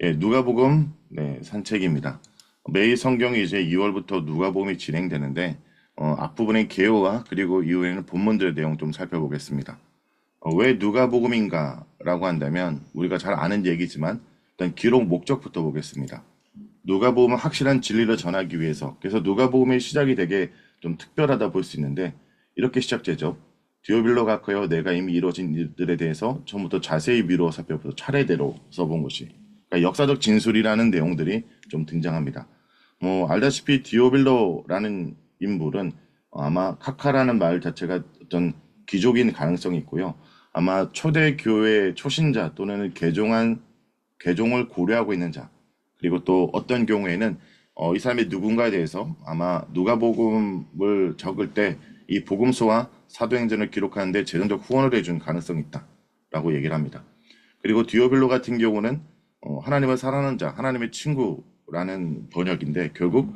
예, 누가복음 산책입니다. 매일 성경이 이제 2월부터 누가복음이 진행되는데 앞부분의 개요와 그리고 이후에는 본문들의 내용 좀 살펴보겠습니다. 왜 누가복음인가라고 한다면 우리가 잘 아는 얘기지만 일단 기록 목적부터 보겠습니다. 누가복음은 확실한 진리를 전하기 위해서 그래서 누가복음의 시작이 되게 좀 특별하다 볼 수 있는데 이렇게 시작되죠. 디오빌로가 크여 내가 이미 이루어진 일들에 대해서 처음부터 자세히 미루어 살펴보고 차례대로 써본 것이 그러니까 역사적 진술이라는 내용들이 좀 등장합니다. 뭐 알다시피 디오빌로라는 인물은 아마 카카라는 말 자체가 어떤 귀족인 가능성이 있고요. 아마 초대 교회 초신자 또는 개종을 고려하고 있는 자 그리고 또 어떤 경우에는 이 사람이 누군가에 대해서 아마 누가복음을 적을 때 이 복음서와 사도행전을 기록하는데 재정적 후원을 해준 가능성이 있다라고 얘기를 합니다. 그리고 디오빌로 같은 경우는 하나님을 사랑하는 자, 하나님의 친구라는 번역인데 결국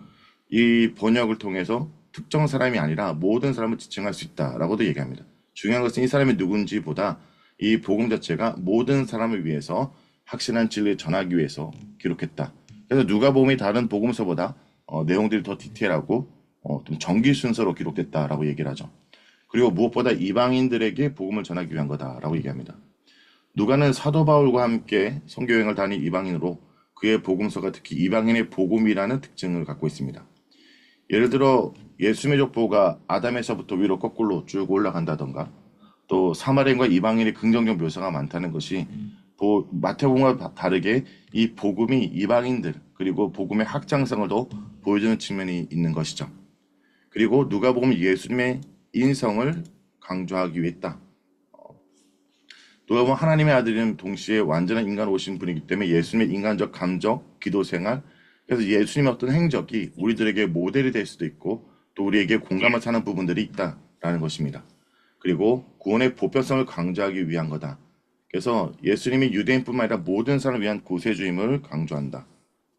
이 번역을 통해서 특정 사람이 아니라 모든 사람을 지칭할 수 있다라고도 얘기합니다. 중요한 것은 이 사람이 누군지보다 이 복음 자체가 모든 사람을 위해서 확신한 진리를 전하기 위해서 기록했다. 그래서 누가복음이 다른 복음서보다 내용들이 더 디테일하고 좀 정기 순서로 기록됐다라고 얘기를 하죠. 그리고 무엇보다 이방인들에게 복음을 전하기 위한 거다라고 얘기합니다. 누가는 사도 바울과 함께 선교여행을 다닌 이방인으로 그의 복음서가 특히 이방인의 복음이라는 특징을 갖고 있습니다. 예를 들어 예수님의 족보가 아담에서부터 위로 거꾸로 쭉 올라간다던가 또 사마리아인과 이방인의 긍정적 묘사가 많다는 것이 마태복음과 다르게 이 복음이 이방인들 그리고 복음의 확장성을 더 보여주는 측면이 있는 것이죠. 그리고 누가복음 예수님의 인성을 강조하기 위해 했다. 누가복음 하나님의 아들인 동시에 완전한 인간으로 오신 분이기 때문에 예수님의 인간적 감정, 기도 생활 그래서 예수님의 어떤 행적이 우리들에게 모델이 될 수도 있고 또 우리에게 공감을 사는 부분들이 있다라는 것입니다. 그리고 구원의 보편성을 강조하기 위한 거다. 그래서 예수님이 유대인뿐만 아니라 모든 사람을 위한 구세주임을 강조한다.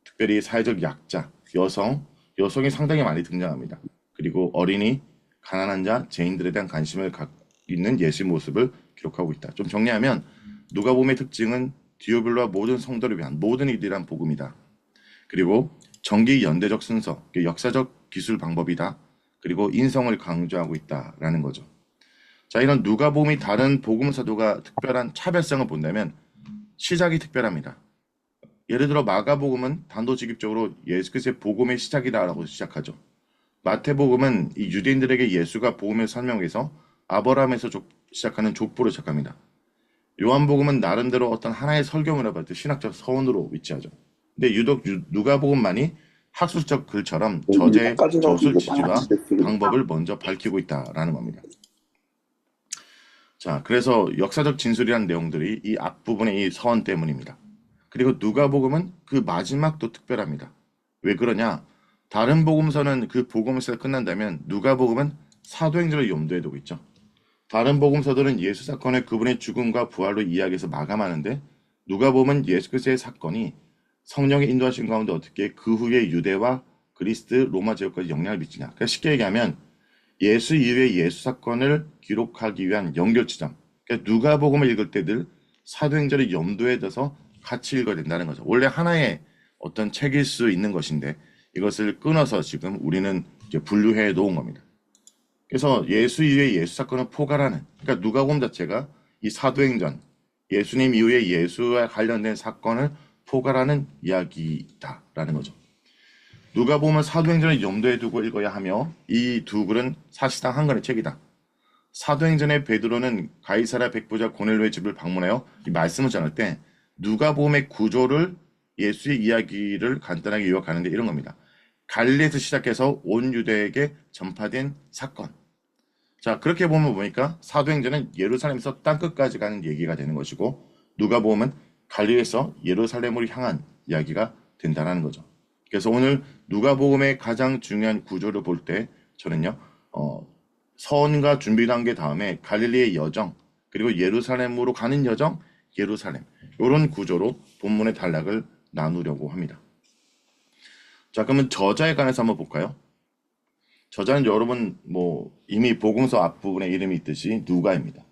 특별히 사회적 약자, 여성이 상당히 많이 등장합니다. 그리고 어린이, 가난한 자, 죄인들에 대한 관심을 갖고 있는 예수의 모습을 기록하고 있다. 좀 정리하면 누가복음의 특징은 디오빌로와 모든 성도를 위한 모든 이들에 대한 복음이다. 그리고 정기 연대적 순서, 역사적 기술 방법이다. 그리고 인성을 강조하고 있다라는 거죠. 자, 이런 누가복음이 다른 복음서도가 특별한 차별성을 본다면 시작이 특별합니다. 예를 들어 마가복음은 단도직입적으로 예수 그리스도의 복음의 시작이다라고 시작하죠. 마태복음은 이 유대인들에게 예수가 복음을 설명해서 아브라함에서 시작하는 족보로 시작합니다. 요한복음은 나름대로 어떤 하나의 설교문을 받을 때 신학적 서원으로 위치하죠. 근데 유독 누가복음만이 학술적 글처럼 저자의 저술 취지와 방법을 먼저 밝히고 있다라는 겁니다. 자, 그래서 역사적 진술이라는 내용들이 이 앞부분의 이 서원 때문입니다. 그리고 누가복음은 그 마지막도 특별합니다. 왜 그러냐? 다른 복음서는 그 복음서가 끝난다면 누가복음은 사도행전을 염두에 두고 있죠. 다른 복음서들은 예수 사건의 그분의 죽음과 부활로 이야기해서 마감하는데 누가복음은 예수 그리스도의 사건이 성령의 인도하신 가운데 어떻게 그 후에 유대와 그리스, 로마 제국까지 영향을 미치냐. 그러니까 쉽게 얘기하면 예수 이후의 예수 사건을 기록하기 위한 연결지점. 그러니까 누가복음을 읽을 때들 사도행전을 염두에 둬서 같이 읽어야 된다는 거죠. 원래 하나의 어떤 책일 수 있는 것인데 이것을 끊어서 지금 우리는 이제 분류해 놓은 겁니다. 그래서 예수 이후의 예수 사건을 포괄하는 그러니까 누가복음 자체가 이 사도행전 예수님 이후에 예수와 관련된 사건을 포괄하는 이야기다라는 거죠. 누가복음은 사도행전을 염두에 두고 읽어야 하며 이 두 글은 사실상 한 권의 책이다. 사도행전의 베드로는 가이사랴 백부자 고넬료의 집을 방문하여 이 말씀을 전할 때 누가복음의 구조를 예수의 이야기를 간단하게 요약하는데 이런 겁니다. 갈릴리에서 시작해서 온 유대에게 전파된 사건. 자, 그렇게 보니까 사도행전은 예루살렘에서 땅끝까지 가는 얘기가 되는 것이고 누가복음은 갈릴리에서 예루살렘으로 향한 이야기가 된다는 거죠. 그래서 오늘 누가복음의 가장 중요한 구조를 볼 때 저는요. 서원과 준비 단계 다음에 갈릴리의 여정 그리고 예루살렘으로 가는 여정 예루살렘 이런 구조로 본문의 단락을 나누려고 합니다. 자, 그러면 저자에 관해서 한번 볼까요? 저자는 여러분 이미 복음서 앞부분에 이름이 있듯이 누가입니다.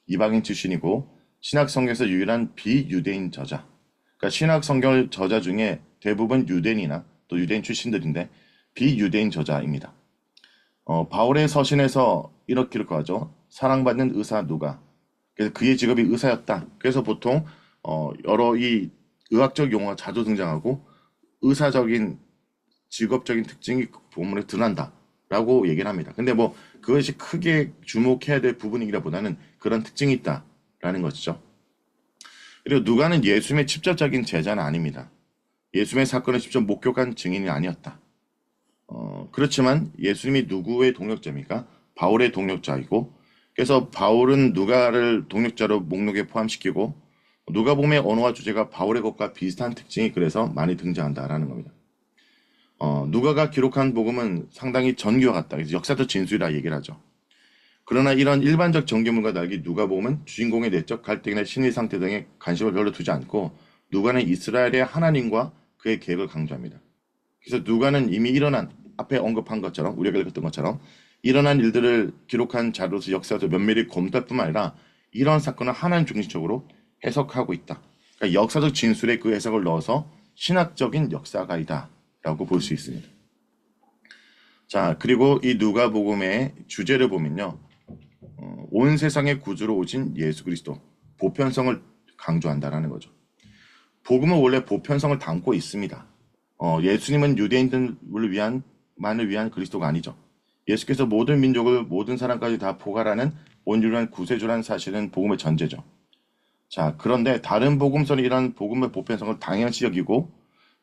이방인 출신이고 신약 성경에서 유일한 비유대인 저자. 그러니까 신학 성경 저자 중에 대부분 유대인이나 또 유대인 출신들인데 비유대인 저자입니다. 바울의 서신에서 이렇게 기록하죠. 사랑받는 의사 누가. 그래서 그의 직업이 의사였다. 그래서 보통 여러 이 의학적 용어가 자주 등장하고 의사적인 직업적인 특징이 본문에 드러난다라고 얘기를 합니다. 근데 뭐 그것이 크게 주목해야 될 부분이기보다는 그런 특징이 있다라는 것이죠. 그리고 누가는 예수님의 직접적인 제자는 아닙니다. 예수님의 사건을 직접 목격한 증인이 아니었다. 그렇지만 예수님이 누구의 동력자입니까? 바울의 동력자이고, 그래서 바울은 누가를 동력자로 목록에 포함시키고, 누가복음의 언어와 주제가 바울의 것과 비슷한 특징이 그래서 많이 등장한다라는 겁니다. 누가가 기록한 복음은 상당히 전교와 같다. 그래서 역사적 진술이라 얘기를 하죠. 그러나 이런 일반적 전개물과 달리 누가복음은 주인공의 내적 갈등이나 심리 상태 등에 관심을 별로 두지 않고 누가는 이스라엘의 하나님과 그의 계획을 강조합니다. 그래서 누가는 이미 일어난 앞에 언급한 것처럼 우리가 읽었던 것처럼 일어난 일들을 기록한 자료로서 역사에서 면밀히 검토할 뿐만 아니라 이런 사건을 하나님 중심적으로 해석하고 있다. 그러니까 역사적 진술에 그 해석을 넣어서 신학적인 역사가이다라고 볼 수 있습니다. 자, 그리고 이 누가복음의 주제를 보면요. 온 세상의 구주로 오신 예수 그리스도, 보편성을 강조한다라는 거죠. 복음은 원래 보편성을 담고 있습니다. 예수님은 유대인들을 만을 위한 그리스도가 아니죠. 예수께서 모든 민족을 모든 사람까지 다 포괄하는 온유한 구세주라는 사실은 복음의 전제죠. 자, 그런데 다른 복음서는 이런 복음의 보편성을 당연시 여기고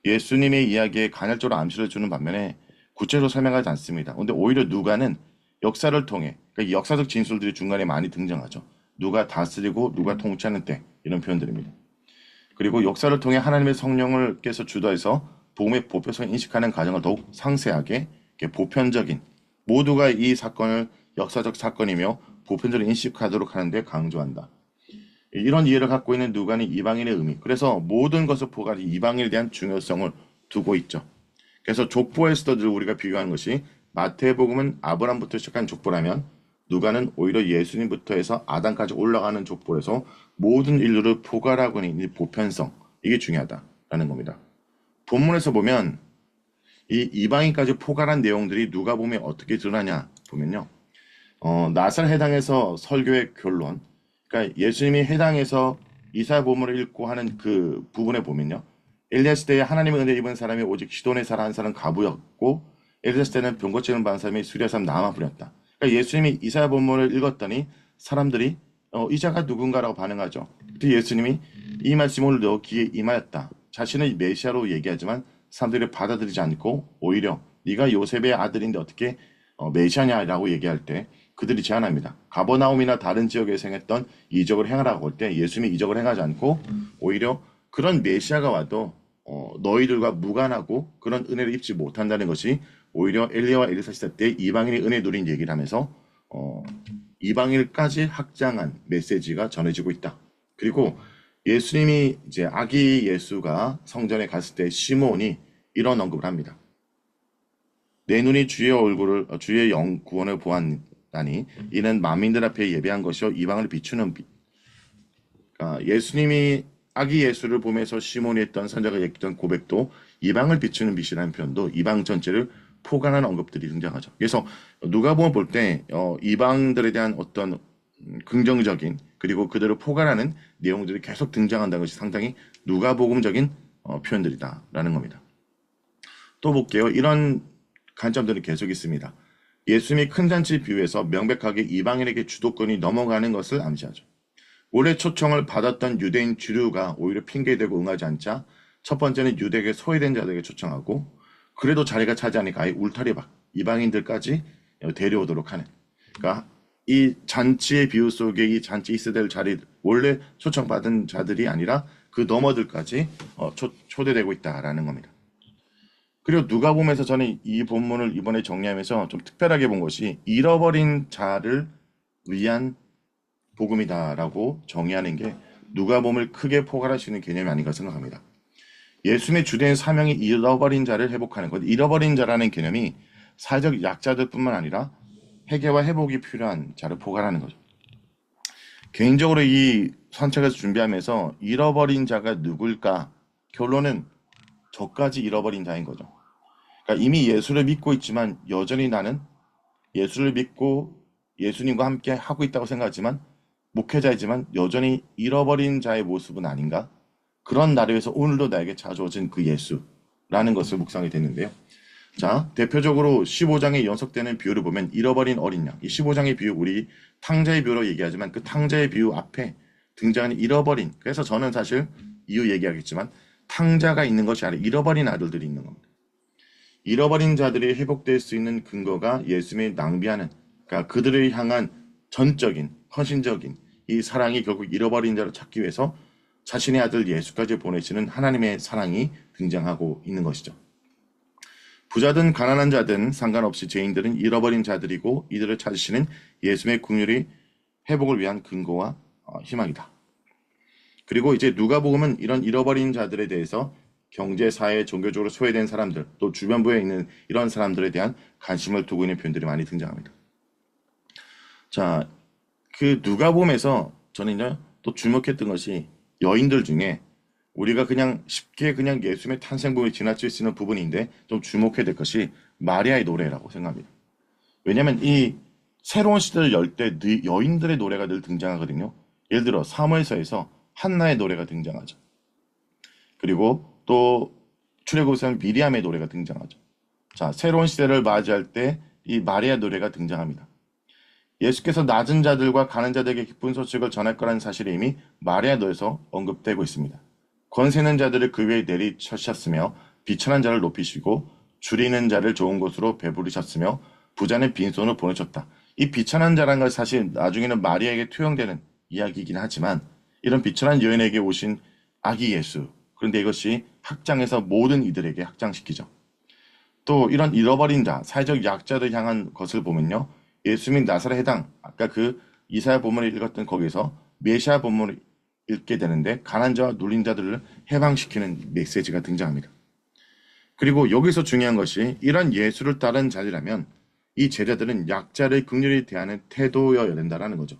예수님의 이야기에 간헐적으로 암시를 주는 반면에 구체적으로 설명하지 않습니다. 그런데 오히려 누가는 역사를 통해, 그러니까 역사적 진술들이 중간에 많이 등장하죠. 누가 다스리고 누가 통치하는 때 이런 표현들입니다. 그리고 역사를 통해 하나님의 성령을께서 주도해서 복음의 보편성을 인식하는 과정을 더욱 상세하게 보편적인 모두가 이 사건을 역사적 사건이며 보편적으로 인식하도록 하는 데 강조한다. 이런 이해를 갖고 있는 누가는 이방인의 의미, 그래서 모든 것을 포괄해 이방인에 대한 중요성을 두고 있죠. 그래서 족보에서도 늘 우리가 비교하는 것이 마태복음은 아브람부터 시작한 족보라면 누가는 오히려 예수님부터 해서 아담까지 올라가는 족보에서 모든 인류를 포괄하고 있는 이 보편성, 이게 중요하다라는 겁니다. 본문에서 보면 이 이방인까지 포괄한 내용들이 누가복음에 어떻게 드러나냐 보면요. 나사렛 해당에서 설교의 결론, 그러니까 예수님이 해당에서 이사야복음을 읽고 하는 그 부분에 보면요. 엘리야 시대에 하나님의 은혜 입은 사람이 오직 시돈의 사람 한 사람 가부였고 엘리야 시대는 병고침을 받은 사람이 수리아 사람 나아만뿐이었다. 그러니까 예수님이 이사야 본문을 읽었더니 사람들이 이 자가 누군가라고 반응하죠. 그때 예수님이 이 말씀을 너 귀에 임하였다. 자신을 메시아로 얘기하지만 사람들이 받아들이지 않고 오히려 네가 요셉의 아들인데 어떻게 메시아냐라고 얘기할 때 그들이 제안합니다. 가버나움이나 다른 지역에 생했던 이적을 행하라고 할 때 예수님이 이적을 행하지 않고 오히려 그런 메시아가 와도 너희들과 무관하고 그런 은혜를 입지 못한다는 것이 오히려 엘리야와 엘리사 시대 때 이방인의 은혜 누린 얘기를 하면서 이방인까지 확장한 메시지가 전해지고 있다. 그리고 예수님이 이제 아기 예수가 성전에 갔을 때 시몬이 이런 언급을 합니다. 내 눈이 주의 얼굴을 주의 영 구원을 보았다니 이는 만민들 앞에 예배한 것이요 이방을 비추는 빛. 그러니까 예수님이 아기 예수를 보면서 시몬이 했던 선자가 했던 고백도 이방을 비추는 빛이라는 표현도 이방 전체를 포괄하는 언급들이 등장하죠. 그래서 누가복음 볼 때 이방들에 대한 어떤 긍정적인 그리고 그들을 포괄하는 내용들이 계속 등장한다는 것이 상당히 누가복음적인 표현들이다라는 겁니다. 또 볼게요. 이런 관점들이 계속 있습니다. 예수님이 큰 잔치 비유에서 명백하게 이방인에게 주도권이 넘어가는 것을 암시하죠. 원래 초청을 받았던 유대인 주류가 오히려 핑계대고 응하지 않자 첫 번째는 유대계 소외된 자들에게 초청하고 그래도 자리가 차지하니까 아예 울타리 밖 이방인들까지 데려오도록 하는, 그러니까 이 잔치의 비유 속에 이 잔치 있어야 될 자리 원래 초청받은 자들이 아니라 그 너머들까지 초대되고 있다라는 겁니다. 그리고 누가복음에서 저는 이 본문을 이번에 정리하면서 좀 특별하게 본 것이 잃어버린 자를 위한 복음이다라고 정의하는 게 누가복음을 크게 포괄할 수 있는 개념이 아닌가 생각합니다. 예수님의 주된 사명이 잃어버린 자를 회복하는 것. 잃어버린 자라는 개념이 사회적 약자들뿐만 아니라 회개와 회복이 필요한 자를 포괄하는 거죠. 개인적으로 이 산책에서 준비하면서 잃어버린 자가 누굴까 결론은 저까지 잃어버린 자인 거죠. 그러니까 이미 예수를 믿고 있지만 여전히 나는 예수를 믿고 예수님과 함께 하고 있다고 생각하지만 목회자이지만 여전히 잃어버린 자의 모습은 아닌가? 그런 나를 위해서 오늘도 나에게 찾아오신 그 예수라는 것을 묵상이 됐는데요. 자, 대표적으로 15장에 연속되는 비유를 보면 잃어버린 어린 양. 이 15장의 비유, 우리 탕자의 비유로 얘기하지만 그 탕자의 비유 앞에 등장하는 잃어버린. 그래서 저는 사실 이유 얘기하겠지만 탕자가 있는 것이 아니라 잃어버린 아들들이 있는 겁니다. 잃어버린 자들이 회복될 수 있는 근거가 예수님이 낭비하는, 그러니까 그들을 향한 전적인, 헌신적인 이 사랑이 결국 잃어버린 자를 찾기 위해서 자신의 아들 예수까지 보내시는 하나님의 사랑이 등장하고 있는 것이죠. 부자든 가난한 자든 상관없이 죄인들은 잃어버린 자들이고 이들을 찾으시는 예수님의 긍휼이 회복을 위한 근거와 희망이다. 그리고 이제 누가복음은 이런 잃어버린 자들에 대해서 경제, 사회, 종교적으로 소외된 사람들, 또 주변부에 있는 이런 사람들에 대한 관심을 두고 있는 표현들이 많이 등장합니다. 자, 그 누가복음에서 저는요 또 주목했던 것이 여인들 중에 우리가 그냥 쉽게 그냥 예수님의 탄생부분을 지나칠 수 있는 부분인데 좀 주목해야 될 것이 마리아의 노래라고 생각합니다. 왜냐하면 이 새로운 시대를 열 때 여인들의 노래가 늘 등장하거든요. 예를 들어 사무엘서에서 한나의 노래가 등장하죠. 그리고 또 출애굽에서는 미리암의 노래가 등장하죠. 자, 새로운 시대를 맞이할 때 이 마리아 노래가 등장합니다. 예수께서 낮은 자들과 가는 자들에게 기쁜 소식을 전할 거라는 사실이 이미 마리아 노에서 언급되고 있습니다. 권세는 자들을 그 위에 내리쳐셨으며 비천한 자를 높이시고 줄이는 자를 좋은 곳으로 배부르셨으며 부자는 빈손을 보내셨다. 이 비천한 자라는 것이 사실 나중에는 마리아에게 투영되는 이야기이긴 하지만 이런 비천한 여인에게 오신 아기 예수, 그런데 이것이 학장에서 모든 이들에게 학장시키죠. 또 이런 잃어버린 자, 사회적 약자를 향한 것을 보면요. 예수님 나사렛 해당, 아까 그 이사야 본문을 읽었던 거기서 메시아 본문을 읽게 되는데 가난 자와 눌린 자들을 해방시키는 메시지가 등장합니다. 그리고 여기서 중요한 것이 이런 예수를 따른 자들이라면 이 제자들은 약자를 긍휼히 대하는 태도여야 된다는 거죠.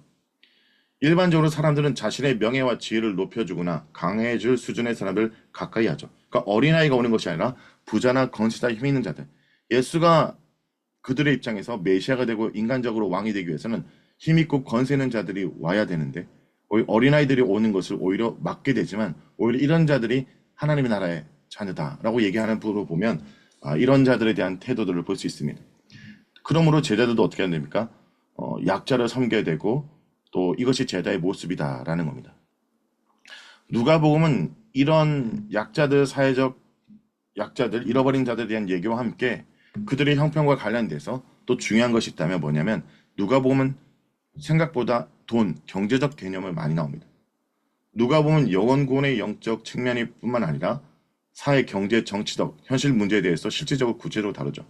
일반적으로 사람들은 자신의 명예와 지위를 높여주거나 강해줄 수준의 사람을 가까이 하죠. 그러니까 어린아이가 오는 것이 아니라 부자나 건시다 힘 있는 자들. 예수가 그들의 입장에서 메시아가 되고 인간적으로 왕이 되기 위해서는 힘있고 권세 있는 자들이 와야 되는데 오히려 어린아이들이 오는 것을 오히려 막게 되지만 오히려 이런 자들이 하나님의 나라의 자녀다라고 얘기하는 부분을 보면 이런 자들에 대한 태도들을 볼 수 있습니다. 그러므로 제자들도 어떻게 해야 됩니까? 약자를 섬겨야 되고 또 이것이 제자의 모습이다라는 겁니다. 누가복음은 이런 약자들, 사회적 약자들, 잃어버린 자들에 대한 얘기와 함께 그들의 형편과 관련돼서 또 중요한 것이 있다면 뭐냐면 누가복음은 생각보다 돈, 경제적 개념을 많이 나옵니다. 누가복음은 영혼구원의 영적 측면이 뿐만 아니라 사회, 경제, 정치적, 현실 문제에 대해서 실질적으로 구체적으로 다루죠.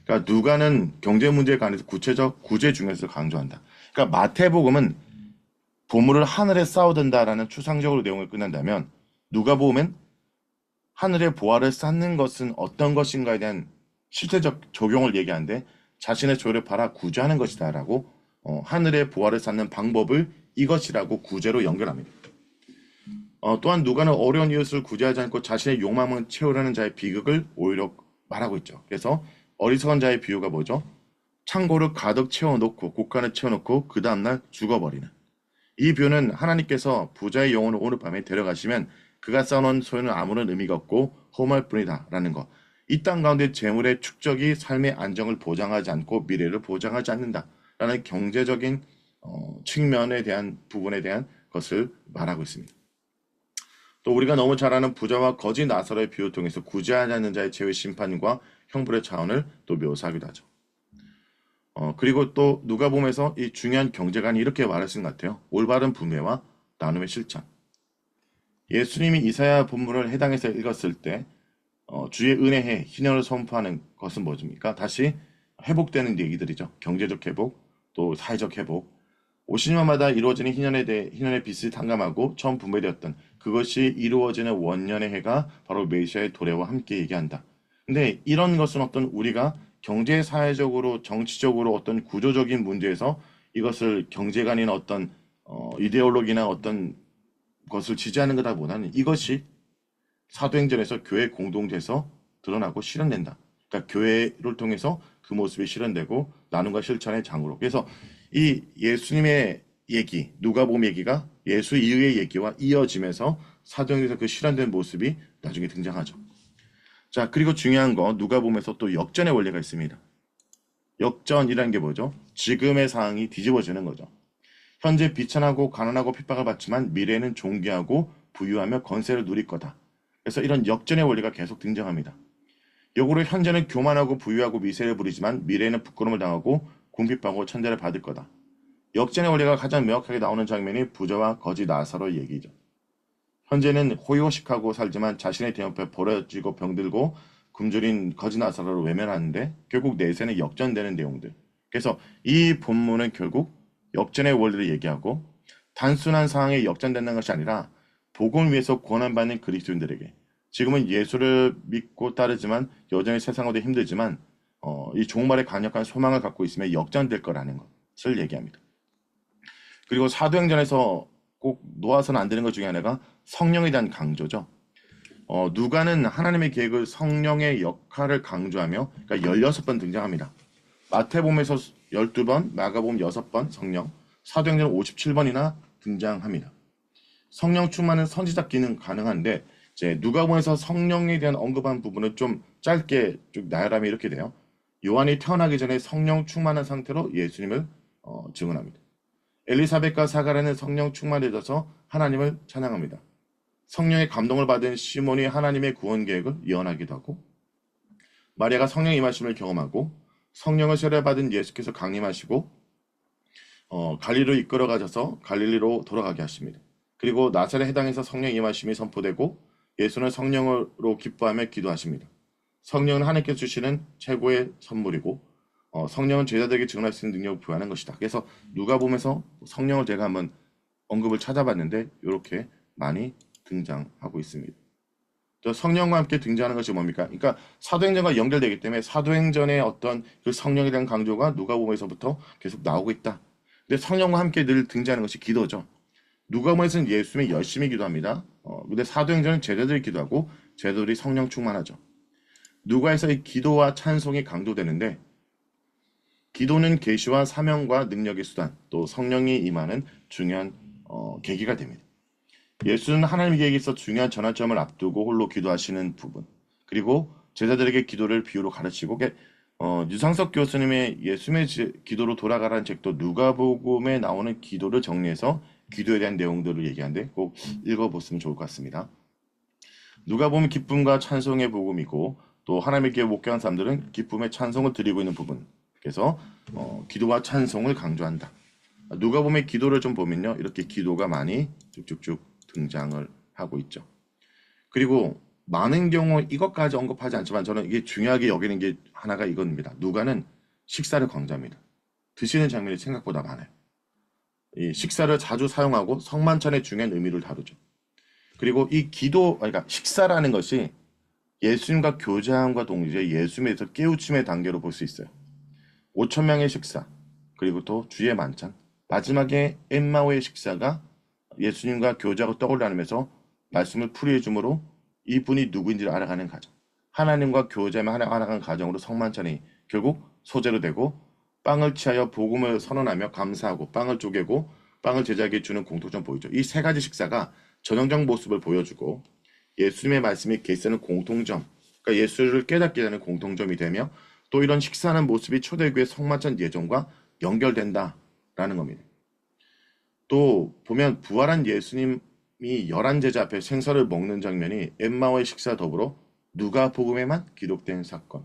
그러니까 누가는 경제 문제에 관해서 구체적 구제 중에서 강조한다. 그러니까 마태복음은 보물을 하늘에 쌓아둔다라는 추상적으로 내용을 끝낸다면 누가복음은 하늘의 보화를 쌓는 것은 어떤 것인가에 대한 실제적 적용을 얘기하는데 자신의 조를 팔아 구제하는 것이다라고 하늘의 보화를 쌓는 방법을 이것이라고 구제로 연결합니다. 또한 누가는 어려운 이웃을 구제하지 않고 자신의 욕망을 채우려는 자의 비극을 오히려 말하고 있죠. 그래서 어리석은 자의 비유가 뭐죠? 창고를 가득 채워놓고 곡간을 채워놓고 그 다음날 죽어버리는 이 비유는 하나님께서 부자의 영혼을 오늘 밤에 데려가시면 그가 쌓아놓은 소유는 아무런 의미가 없고 허무할 뿐이다 라는 것. 이 땅 가운데 재물의 축적이 삶의 안정을 보장하지 않고 미래를 보장하지 않는다 라는 경제적인 측면에 대한 부분에 대한 것을 말하고 있습니다. 또 우리가 너무 잘 아는 부자와 거지 나사로의 비유를 통해서 구제하지 않는 자의 죄의 심판과 형벌의 차원을 또 묘사하기도 하죠. 그리고 또 누가복음에서 이 중요한 경제관이 이렇게 말하신 것 같아요. 올바른 분배와 나눔의 실천. 예수님이 이사야 본문을 해당해서 읽었을 때 주의 은혜에 희년을 선포하는 것은 뭐입니까? 다시 회복되는 얘기들이죠. 경제적 회복, 또 사회적 회복. 오신 년마다 이루어지는 희년에 대해 희년의 빛을 탕감하고 처음 분배되었던 그것이 이루어지는 원년의 해가 바로 메시아의 도래와 함께 얘기한다. 근데 이런 것은 어떤 우리가 경제 사회적으로 정치적으로 어떤 구조적인 문제에서 이것을 경제관이나 어떤 이데올로기나 어떤 것을 지지하는 것보다는 이것이 사도행전에서 교회 공동체에서 드러나고 실현된다. 그러니까 교회를 통해서 그 모습이 실현되고 나눔과 실천의 장으로. 그래서 이 예수님의 얘기, 누가복음 얘기가 예수 이후의 얘기와 이어지면서 사도행전에서 그 실현된 모습이 나중에 등장하죠. 자, 그리고 중요한 거 누가복음에서 또 역전의 원리가 있습니다. 역전이라는 게 뭐죠? 지금의 상황이 뒤집어지는 거죠. 현재 비천하고 가난하고 핍박을 받지만 미래에는 존귀하고 부유하며 건세를 누릴 거다. 그래서 이런 역전의 원리가 계속 등장합니다. 역으로 현재는 교만하고 부유하고 미세를 부리지만 미래에는 부끄러움을 당하고 궁핍하고 천대를 받을 거다. 역전의 원리가 가장 명확하게 나오는 장면이 부자와 거지 나사로의 얘기죠. 현재는 호요식하고 살지만 자신의 대형편 버려지고 병들고 굶주린 거지 나사로를 외면하는데 결국 내세는 역전되는 내용들. 그래서 이 본문은 결국 역전의 원리를 얘기하고 단순한 상황에 역전된다는 것이 아니라 복음을 위해서 고난받는 그리스도인들에게 지금은 예수를 믿고 따르지만 여전히 세상보다 힘들지만 이 종말에 강력한 소망을 갖고 있으면 역전될 거라는 것을 얘기합니다. 그리고 사도행전에서 꼭 놓아서는 안 되는 것 중에 하나가 성령에 대한 강조죠. 누가는 하나님의 계획을 성령의 역할을 강조하며 그러니까 16번 등장합니다. 마태복음에서 12번, 마가복음 6번 성령, 사도행전 57번이나 등장합니다. 성령 충만은 선지자 기능 가능한데 이제 누가복음에서 성령에 대한 언급한 부분은 좀 짧게 쭉 나열하면 이렇게 돼요. 요한이 태어나기 전에 성령 충만한 상태로 예수님을 증언합니다. 엘리사벳과 사가랴는 성령 충만해져서 하나님을 찬양합니다. 성령의 감동을 받은 시몬이 하나님의 구원 계획을 예언하기도 하고 마리아가 성령 임하심을 경험하고 성령을 세례받은 예수께서 강림하시고 갈릴리로 이끌어 가셔서 갈릴리로 돌아가게 하십니다. 그리고 나사렛 해당에서 성령 임하심이 선포되고 예수는 성령으로 기뻐하며 기도하십니다. 성령은 하나님께서 주시는 최고의 선물이고 성령은 제자들에게 증언할 수 있는 능력을 부여하는 것이다. 그래서 누가복음에서 성령을 제가 한번 언급을 찾아봤는데 이렇게 많이 등장하고 있습니다. 또 성령과 함께 등장하는 것이 뭡니까? 그러니까 사도행전과 연결되기 때문에 사도행전의 어떤 그 성령에 대한 강조가 누가복음에서부터 계속 나오고 있다. 근데 성령과 함께 늘 등장하는 것이 기도죠. 누가복음에서는 예수님이 열심히 기도합니다. 근데 사도행전은 제자들이 기도하고 제자들이 성령 충만하죠. 누가에서의 기도와 찬송이 강조되는데 기도는 계시와 사명과 능력의 수단, 또 성령이 임하는 중요한 계기가 됩니다. 예수는 하나님 계획에 있어 중요한 전환점을 앞두고 홀로 기도하시는 부분, 그리고 제자들에게 기도를 비유로 가르치고 유상석 교수님의 예수님의 기도로 돌아가라는 책도 누가복음에 나오는 기도를 정리해서 기도에 대한 내용들을 얘기하는데 꼭 읽어보시면 좋을 것 같습니다. 누가복음은 기쁨과 찬송의 복음이고 또 하나님의 교회 목회한 사람들은 기쁨의 찬송을 드리고 있는 부분. 그래서 기도와 찬송을 강조한다. 누가복음의 기도를 좀 보면요, 이렇게 기도가 많이 쭉쭉쭉 등장을 하고 있죠. 그리고 많은 경우 이것까지 언급하지 않지만 저는 이게 중요하게 여기는 게 하나가 이겁니다. 누가는 식사를 강조합니다. 드시는 장면이 생각보다 많아요. 이 식사를 자주 사용하고 성만찬의 중요한 의미를 다루죠. 그리고 이 기도, 그러니까 식사라는 것이 예수님과 교제함과 동시에 예수님에서 깨우침의 단계로 볼 수 있어요. 5천 명의 식사, 그리고 또 주의 만찬, 마지막에 엠마오의 식사가 예수님과 교제하고 떡을 나누면서 말씀을 풀이해 주므로 이분이 누구인지를 알아가는 과정. 하나님과 교제만 알아가는 과정으로 성만찬이 결국 소재로 되고 빵을 취하여 복음을 선언하며 감사하고 빵을 쪼개고 빵을 제자에게 주는 공통점 보이죠. 이 세 가지 식사가 전형적 모습을 보여주고 예수님의 말씀이 계시하는 공통점, 그러니까 예수를 깨닫게 되는 공통점이 되며 또 이런 식사하는 모습이 초대교회 성만찬 예정과 연결된다라는 겁니다. 또 보면 부활한 예수님이 11제자 앞에 생사를 먹는 장면이 엠마오의 식사 더불어 누가복음에만 기록된 사건.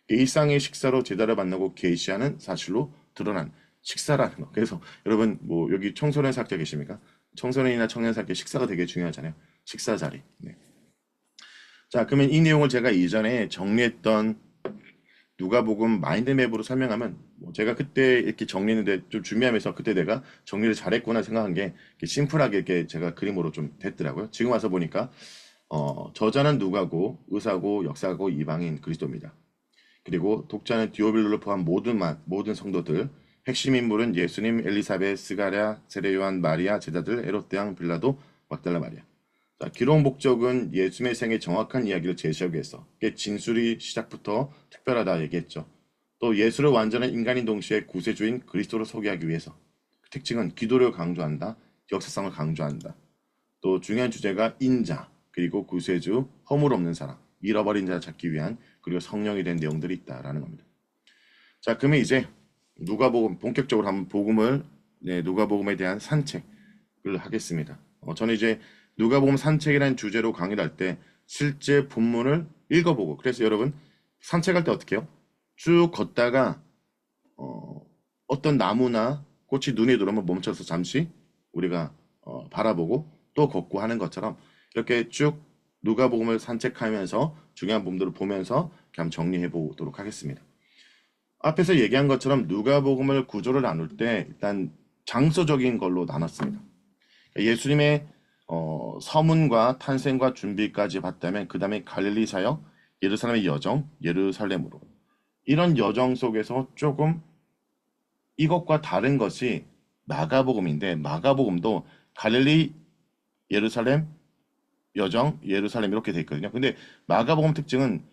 일상의 식사로 제자를 만나고 계시하는 사실로 드러난 식사라는 거. 그래서 여러분 뭐 여기 청소년 사학자 계십니까? 청소년이나 청년 사학자 식사가 되게 중요하잖아요. 식사 자리. 네. 자, 그러면 이 내용을 제가 이전에 정리했던 누가복음 마인드맵으로 설명하면 제가 그때 이렇게 정리했는데 좀 준비하면서 그때 내가 정리를 잘했구나 생각한 게 이렇게 심플하게 이렇게 제가 그림으로 좀 됐더라고요. 지금 와서 보니까 저자는 누가고 의사고 역사고 이방인 그리스도입니다. 그리고 독자는 디오빌로를 포함한 모든 성도들, 핵심 인물은 예수님, 엘리사벳, 스가랴, 세례요한, 마리아, 제자들, 헤롯 대왕, 빌라도, 막달라 마리아. 자, 기록 목적은 예수님의 생의 정확한 이야기를 제시하기 위해서. 이게 진술이 시작부터 특별하다 얘기했죠. 또 예수를 완전한 인간인 동시에 구세주인 그리스도를 소개하기 위해서. 그 특징은 기도를 강조한다. 역사성을 강조한다. 또 중요한 주제가 인자, 그리고 구세주, 허물 없는 사람, 잃어버린 자 찾기 위한, 그리고 성령이 된 내용들이 있다라는 겁니다. 자, 그러면 이제 누가복음 본격적으로 한번 누가복음에 대한 산책을 하겠습니다. 저는 이제 누가복음 산책이라는 주제로 강의를 할 때 실제 본문을 읽어보고, 그래서 여러분 산책할 때 어떻게 해요? 쭉 걷다가 어떤 나무나 꽃이 눈에 들어오면 멈춰서 잠시 우리가 바라보고 또 걷고 하는 것처럼 이렇게 쭉 누가복음을 산책하면서 중요한 부분들을 보면서 이렇게 한번 정리해 보도록 하겠습니다. 앞에서 얘기한 것처럼 누가복음을 구조를 나눌 때 일단 장소적인 걸로 나눴습니다. 예수님의 서문과 탄생과 준비까지 봤다면 그 다음에 갈릴리 사역, 예루살렘의 여정, 예루살렘으로 이런 여정 속에서 조금 이것과 다른 것이 마가복음인데 마가복음도 갈릴리, 예루살렘, 여정, 예루살렘 이렇게 돼 있거든요. 근데 마가복음 특징은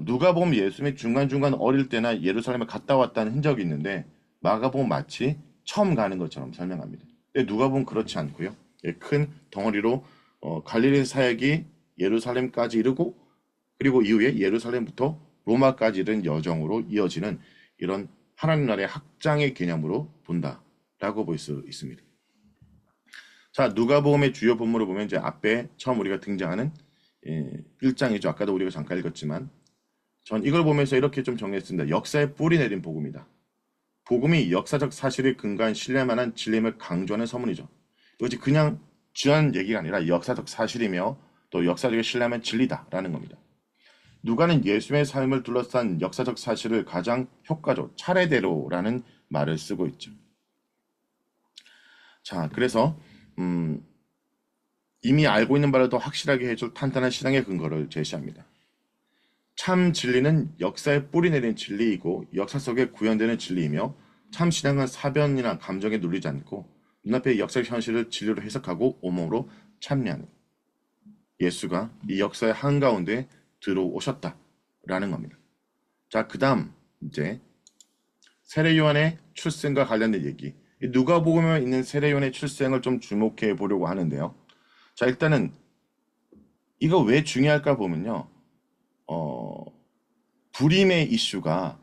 누가복음 예수님이 중간중간 어릴 때나 예루살렘에 갔다 왔다는 흔적이 있는데 마가복음 마치 처음 가는 것처럼 설명합니다. 근데 누가복음 그렇지 않고요. 큰 덩어리로 갈릴리 사역이 예루살렘까지 이르고 그리고 이후에 예루살렘부터 로마까지 이른 여정으로 이어지는 이런 하나님 나라의 확장의 개념으로 본다라고 볼 수 있습니다. 자, 누가복음의 주요 본문을 보면 이제 앞에 처음 우리가 등장하는 1장이죠. 아까도 우리가 잠깐 읽었지만 전 이걸 보면서 이렇게 좀 정리했습니다. 역사에 뿌리 내린 복음이다. 복음이 역사적 사실에 근거한 신뢰만한 진리임을 강조하는 서문이죠. 이것이 그냥 지한 얘기가 아니라 역사적 사실이며 또 역사적인 신뢰하면 진리다라는 겁니다. 누가는 예수님의 삶을 둘러싼 역사적 사실을 가장 효과적 차례대로라는 말을 쓰고 있죠. 자, 그래서 이미 알고 있는 바를 더 확실하게 해줄 탄탄한 신앙의 근거를 제시합니다. 참 진리는 역사에 뿌리 내린 진리이고 역사 속에 구현되는 진리이며 참 신앙은 사변이나 감정에 눌리지 않고 눈앞의 역사적 현실을 진리로 해석하고 온몸으로 참여하는 예수가 이 역사의 한가운데 들어오셨다라는 겁니다. 자, 그 다음 이제 세례 요한의 출생과 관련된 얘기. 누가복음에 있는 세례 요한의 출생을 좀 주목해 보려고 하는데요. 자, 일단은 이거 왜 중요할까 보면요. 불임의 이슈가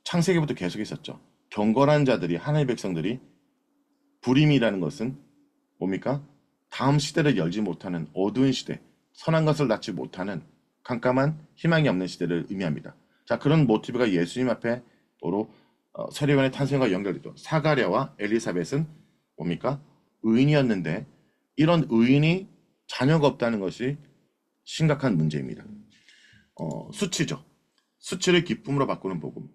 창세기부터 계속 있었죠. 경건한 자들이 하나님의 백성들이 불임이라는 것은 뭡니까? 다음 시대를 열지 못하는 어두운 시대, 선한 것을 낳지 못하는 깜깜한 희망이 없는 시대를 의미합니다. 자, 그런 모티브가 예수님 앞에 바로 세례요한의 탄생과 연결되죠. 사가랴와 엘리사벳은 뭡니까? 의인이었는데 이런 의인이 자녀가 없다는 것이 심각한 문제입니다. 수치죠. 수치를 기쁨으로 바꾸는 복음.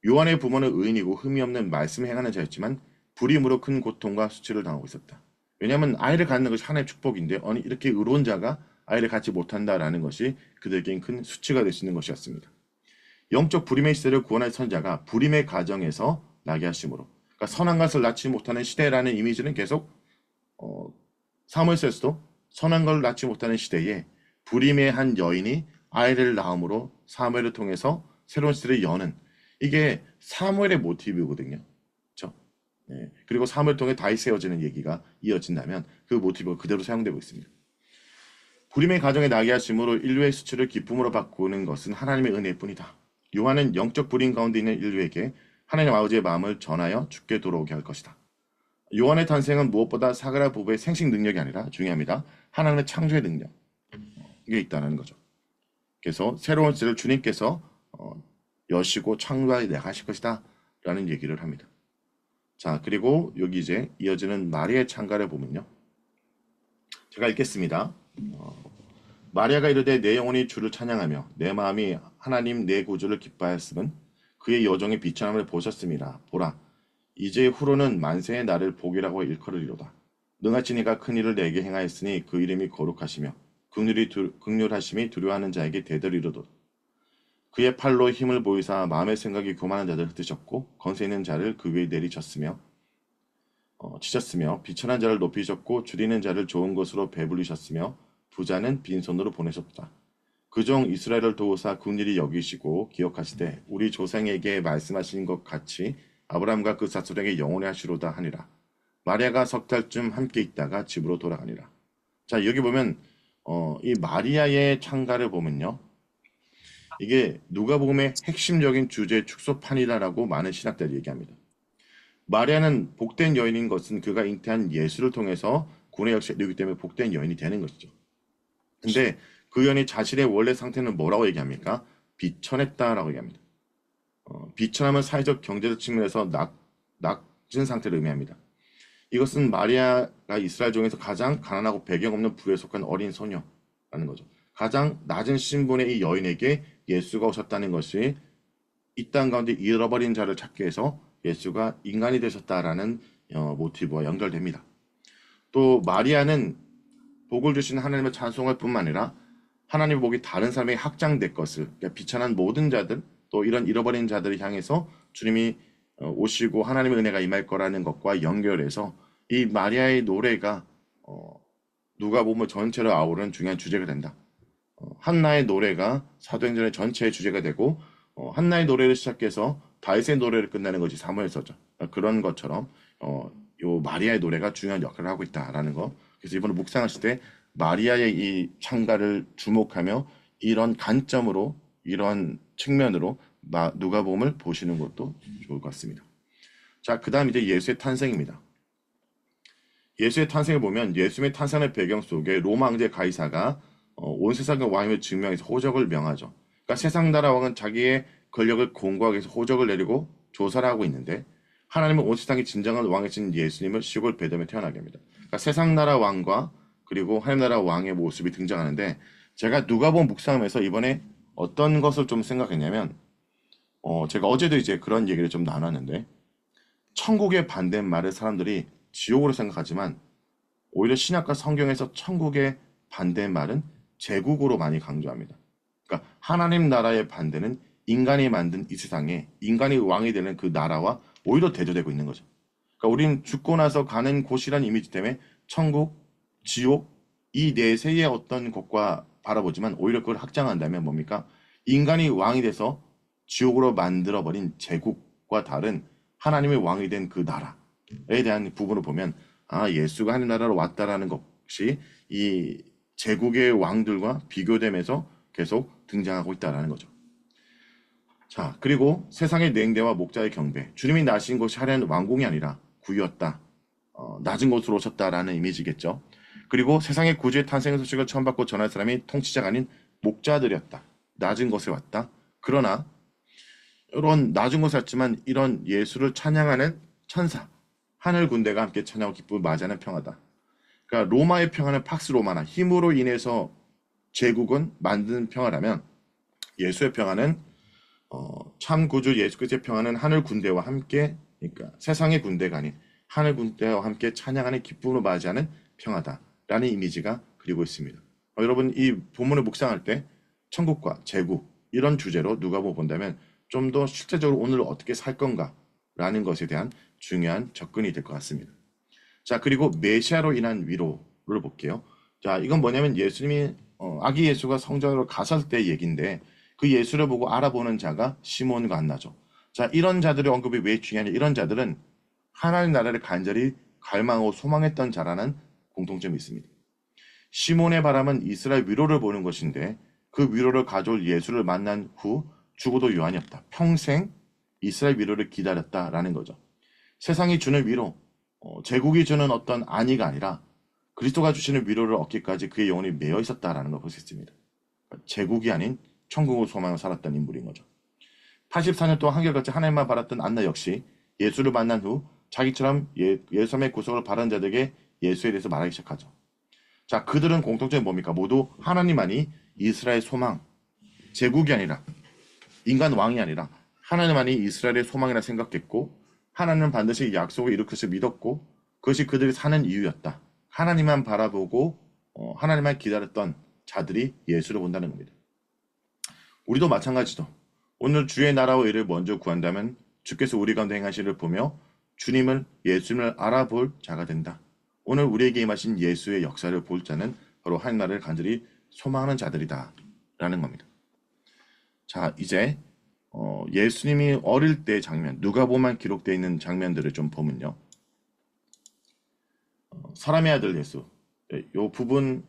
요한의 부모는 의인이고 흠이 없는 말씀 행하는 자였지만 불임으로 큰 고통과 수치를 당하고 있었다. 왜냐하면 아이를 갖는 것이 하나의 축복인데 아니 이렇게 의로운 자가 아이를 갖지 못한다라는 것이 그들에겐 큰 수치가 될 수 있는 것이었습니다. 영적 불임의 시대를 구원할 선자가 불임의 가정에서 나게 하심으로 그러니까 선한 것을 낳지 못하는 시대라는 이미지는 계속 사무엘서에서도 선한 걸 낳지 못하는 시대에 불임의 한 여인이 아이를 낳음으로 사무엘을 통해서 새로운 시대를 여는 이게 사무엘의 모티브거든요. 그렇죠? 네. 그리고 사무엘을 통해 다윗 세워지는 얘기가 이어진다면 그 모티브가 그대로 사용되고 있습니다. 불임의 가정에 나게 하심으로 인류의 수치를 기쁨으로 바꾸는 것은 하나님의 은혜뿐이다. 요한은 영적 불임 가운데 있는 인류에게 하나님 아버지의 마음을 전하여 죽게 돌아오게 할 것이다. 요한의 탄생은 무엇보다 사그라 부부의 생식 능력이 아니라 중요합니다. 하나님의 창조의 능력 이게 있다는 거죠. 그래서 새로운 시대를 주님께서 여시고 창조하여 내가실 것이다 라는 얘기를 합니다. 자, 그리고 여기 이제 이어지는 마리아의 찬가를 보면요. 제가 읽겠습니다. 마리아가 이르되 내 영혼이 주를 찬양하며 내 마음이 하나님 내 구주를 기뻐하였음은 그의 여종의 비천함을 보셨음이라. 보라, 이제 후로는 만세의 나를 복이라고 일컬으리로다. 능하신 이가 큰 일을 내게 행하였으니 그 이름이 거룩하시며 극률하심이 두려워하는 자에게 대들이로도다. 그의 팔로 힘을 보이사 마음의 생각이 교만한 자들 흩으셨고 건세 있는 자를 그 위에 내리쳤으며 치셨으며 비천한 자를 높이셨고 줄이는 자를 좋은 것으로 배불리셨으며 부자는 빈손으로 보내셨다. 그종 이스라엘을 도우사 긍휼히 여기시고 기억하시되 우리 조상에게 말씀하신 것 같이 아브라함과 그 자손에게 영원히 하시로다 하니라. 마리아가 석 달쯤 함께 있다가 집으로 돌아가니라. 자, 여기 보면 이 마리아의 창가를 보면요. 이게 누가복음의 핵심적인 주제 축소판이다라고 많은 신학자들이 얘기합니다. 마리아는 복된 여인인 것은 그가 잉태한 예수를 통해서 구원의 역사를 이루기 때문에 복된 여인이 되는 것이죠. 근데 그 여인이 자신의 원래 상태는 뭐라고 얘기합니까? 비천했다라고 얘기합니다. 비천하면 사회적 경제적 측면에서 낮은 상태를 의미합니다. 이것은 마리아가 이스라엘 중에서 가장 가난하고 배경 없는 부에 속한 어린 소녀라는 거죠. 가장 낮은 신분의 이 여인에게 예수가 오셨다는 것이 이 땅 가운데 잃어버린 자를 찾기 위해서 예수가 인간이 되셨다라는 모티브와 연결됩니다. 또 마리아는 복을 주신 하나님을 찬송할 뿐만 아니라 하나님의 복이 다른 사람에게 확장될 것을, 그러니까 비천한 모든 자들, 또 이런 잃어버린 자들을 향해서 주님이 오시고 하나님의 은혜가 임할 거라는 것과 연결해서 이 마리아의 노래가 누가복음 전체를 아우르는 중요한 주제가 된다. 한나의 노래가 사도행전의 전체의 주제가 되고 한나의 노래를 시작해서 다윗의 노래를 끝내는 것이 사무엘서죠. 그런 것처럼 요 마리아의 노래가 중요한 역할을 하고 있다라는 거. 그래서 이번에 묵상하실 때 마리아의 이 창가를 주목하며 이런 관점으로 이런 측면으로 누가복음을 보시는 것도 좋을 것 같습니다. 자, 그다음 이제 예수의 탄생입니다. 예수의 탄생을 보면 예수의 탄생의 배경 속에 로마 황제 가이사가 온 세상의 왕임을 증명해서 호적을 명하죠. 그러니까 세상 나라 왕은 자기의 권력을 공고하기 위해서 호적을 내리고 조사를 하고 있는데 하나님은 온 세상의 진정한 왕이신 예수님을 시골 베들레헴에 태어나게 합니다. 그러니까 세상 나라 왕과 그리고 하나님 나라 왕의 모습이 등장하는데 제가 누가복음 묵상하면서 이번에 어떤 것을 좀 생각했냐면 제가 어제도 이제 그런 얘기를 좀 나눴는데 천국의 반대말을 사람들이 지옥으로 생각하지만 오히려 신약과 성경에서 천국의 반대말은 제국으로 많이 강조합니다. 그러니까 하나님 나라의 반대는 인간이 만든 이 세상에 인간이 왕이 되는 그 나라와 오히려 대조되고 있는 거죠. 그러니까 우리는 죽고 나서 가는 곳이라는 이미지 때문에 천국, 지옥 이 내세의 어떤 것과 바라보지만 오히려 그걸 확장한다면 뭡니까? 인간이 왕이 돼서 지옥으로 만들어버린 제국과 다른 하나님의 왕이 된 그 나라에 대한 부분을 보면 예수가 하나님 나라로 왔다라는 것이 이 제국의 왕들과 비교되면서 계속 등장하고 있다라는 거죠. 자, 그리고 세상의 냉대와 목자의 경배. 주님이 나신 곳이 하려는 왕궁이 아니라 구유였다. 낮은 곳으로 오셨다라는 이미지겠죠. 그리고 세상의 구주의 탄생 소식을 처음 받고 전할 사람이 통치자가 아닌 목자들이었다. 낮은 곳에 왔다. 그러나 이런 낮은 곳에 왔지만 이런 예수를 찬양하는 천사, 하늘 군대가 함께 찬양하고 기쁨을 맞이하는 평화다. 그러니까 로마의 평화는 팍스 로마나 힘으로 인해서 제국은 만든 평화라면 예수의 평화는 참 구주 예수 그리스도의 평화는 하늘 군대와 함께, 그러니까 세상의 군대가 아닌 하늘 군대와 함께 찬양하는 기쁨으로 맞이하는 평화다라는 이미지가 그리고 있습니다. 여러분 이 본문을 묵상할 때 천국과 제국 이런 주제로 누가복음 본다면 좀 더 실제적으로 오늘 어떻게 살 건가라는 것에 대한 중요한 접근이 될 것 같습니다. 자, 그리고 메시아로 인한 위로를 볼게요. 자, 이건 뭐냐면 예수님이 아기 예수가 성전으로 갔을 때 얘기인데 그 예수를 보고 알아보는 자가 시몬과 안나죠. 자, 이런 자들의 언급이 왜 중요하냐? 이런 자들은 하나님 나라를 간절히 갈망하고 소망했던 자라는 공통점이 있습니다. 시몬의 바람은 이스라엘 위로를 보는 것인데 그 위로를 가져올 예수를 만난 후 죽어도 요한이 없다. 평생 이스라엘 위로를 기다렸다라는 거죠. 세상이 주는 위로, 제국이 주는 어떤 안위가 아니라 그리스도가 주시는 위로를 얻기까지 그의 영혼이 매여 있었다라는 걸 볼 수 있습니다. 제국이 아닌 천국을 소망하고 살았던 인물인 거죠. 84년 동안 한결같이 하나님만 바랐던 안나 역시 예수를 만난 후 자기처럼 예수님의 구속을 바라는 자들에게 예수에 대해서 말하기 시작하죠. 자, 그들은 공통점이 뭡니까? 모두 하나님만이 이스라엘 소망, 제국이 아니라 인간 왕이 아니라 하나님만이 이스라엘의 소망이라 생각했고 하나님은 반드시 약속을 이룰 것을 믿었고 그것이 그들이 사는 이유였다. 하나님만 바라보고 하나님만 기다렸던 자들이 예수를 본다는 겁니다. 우리도 마찬가지죠. 오늘 주의 나라와 의를 먼저 구한다면 주께서 우리 가운데 행하시를 보며 예수님을 알아볼 자가 된다. 오늘 우리에게 임하신 예수의 역사를 볼 자는 바로 하나님 나라를 간절히 소망하는 자들이다. 라는 겁니다. 자, 이제 예수님이 어릴 때 장면, 누가복음에 기록되어 있는 장면들을 좀 보면요. 사람의 아들 예수. 이 부분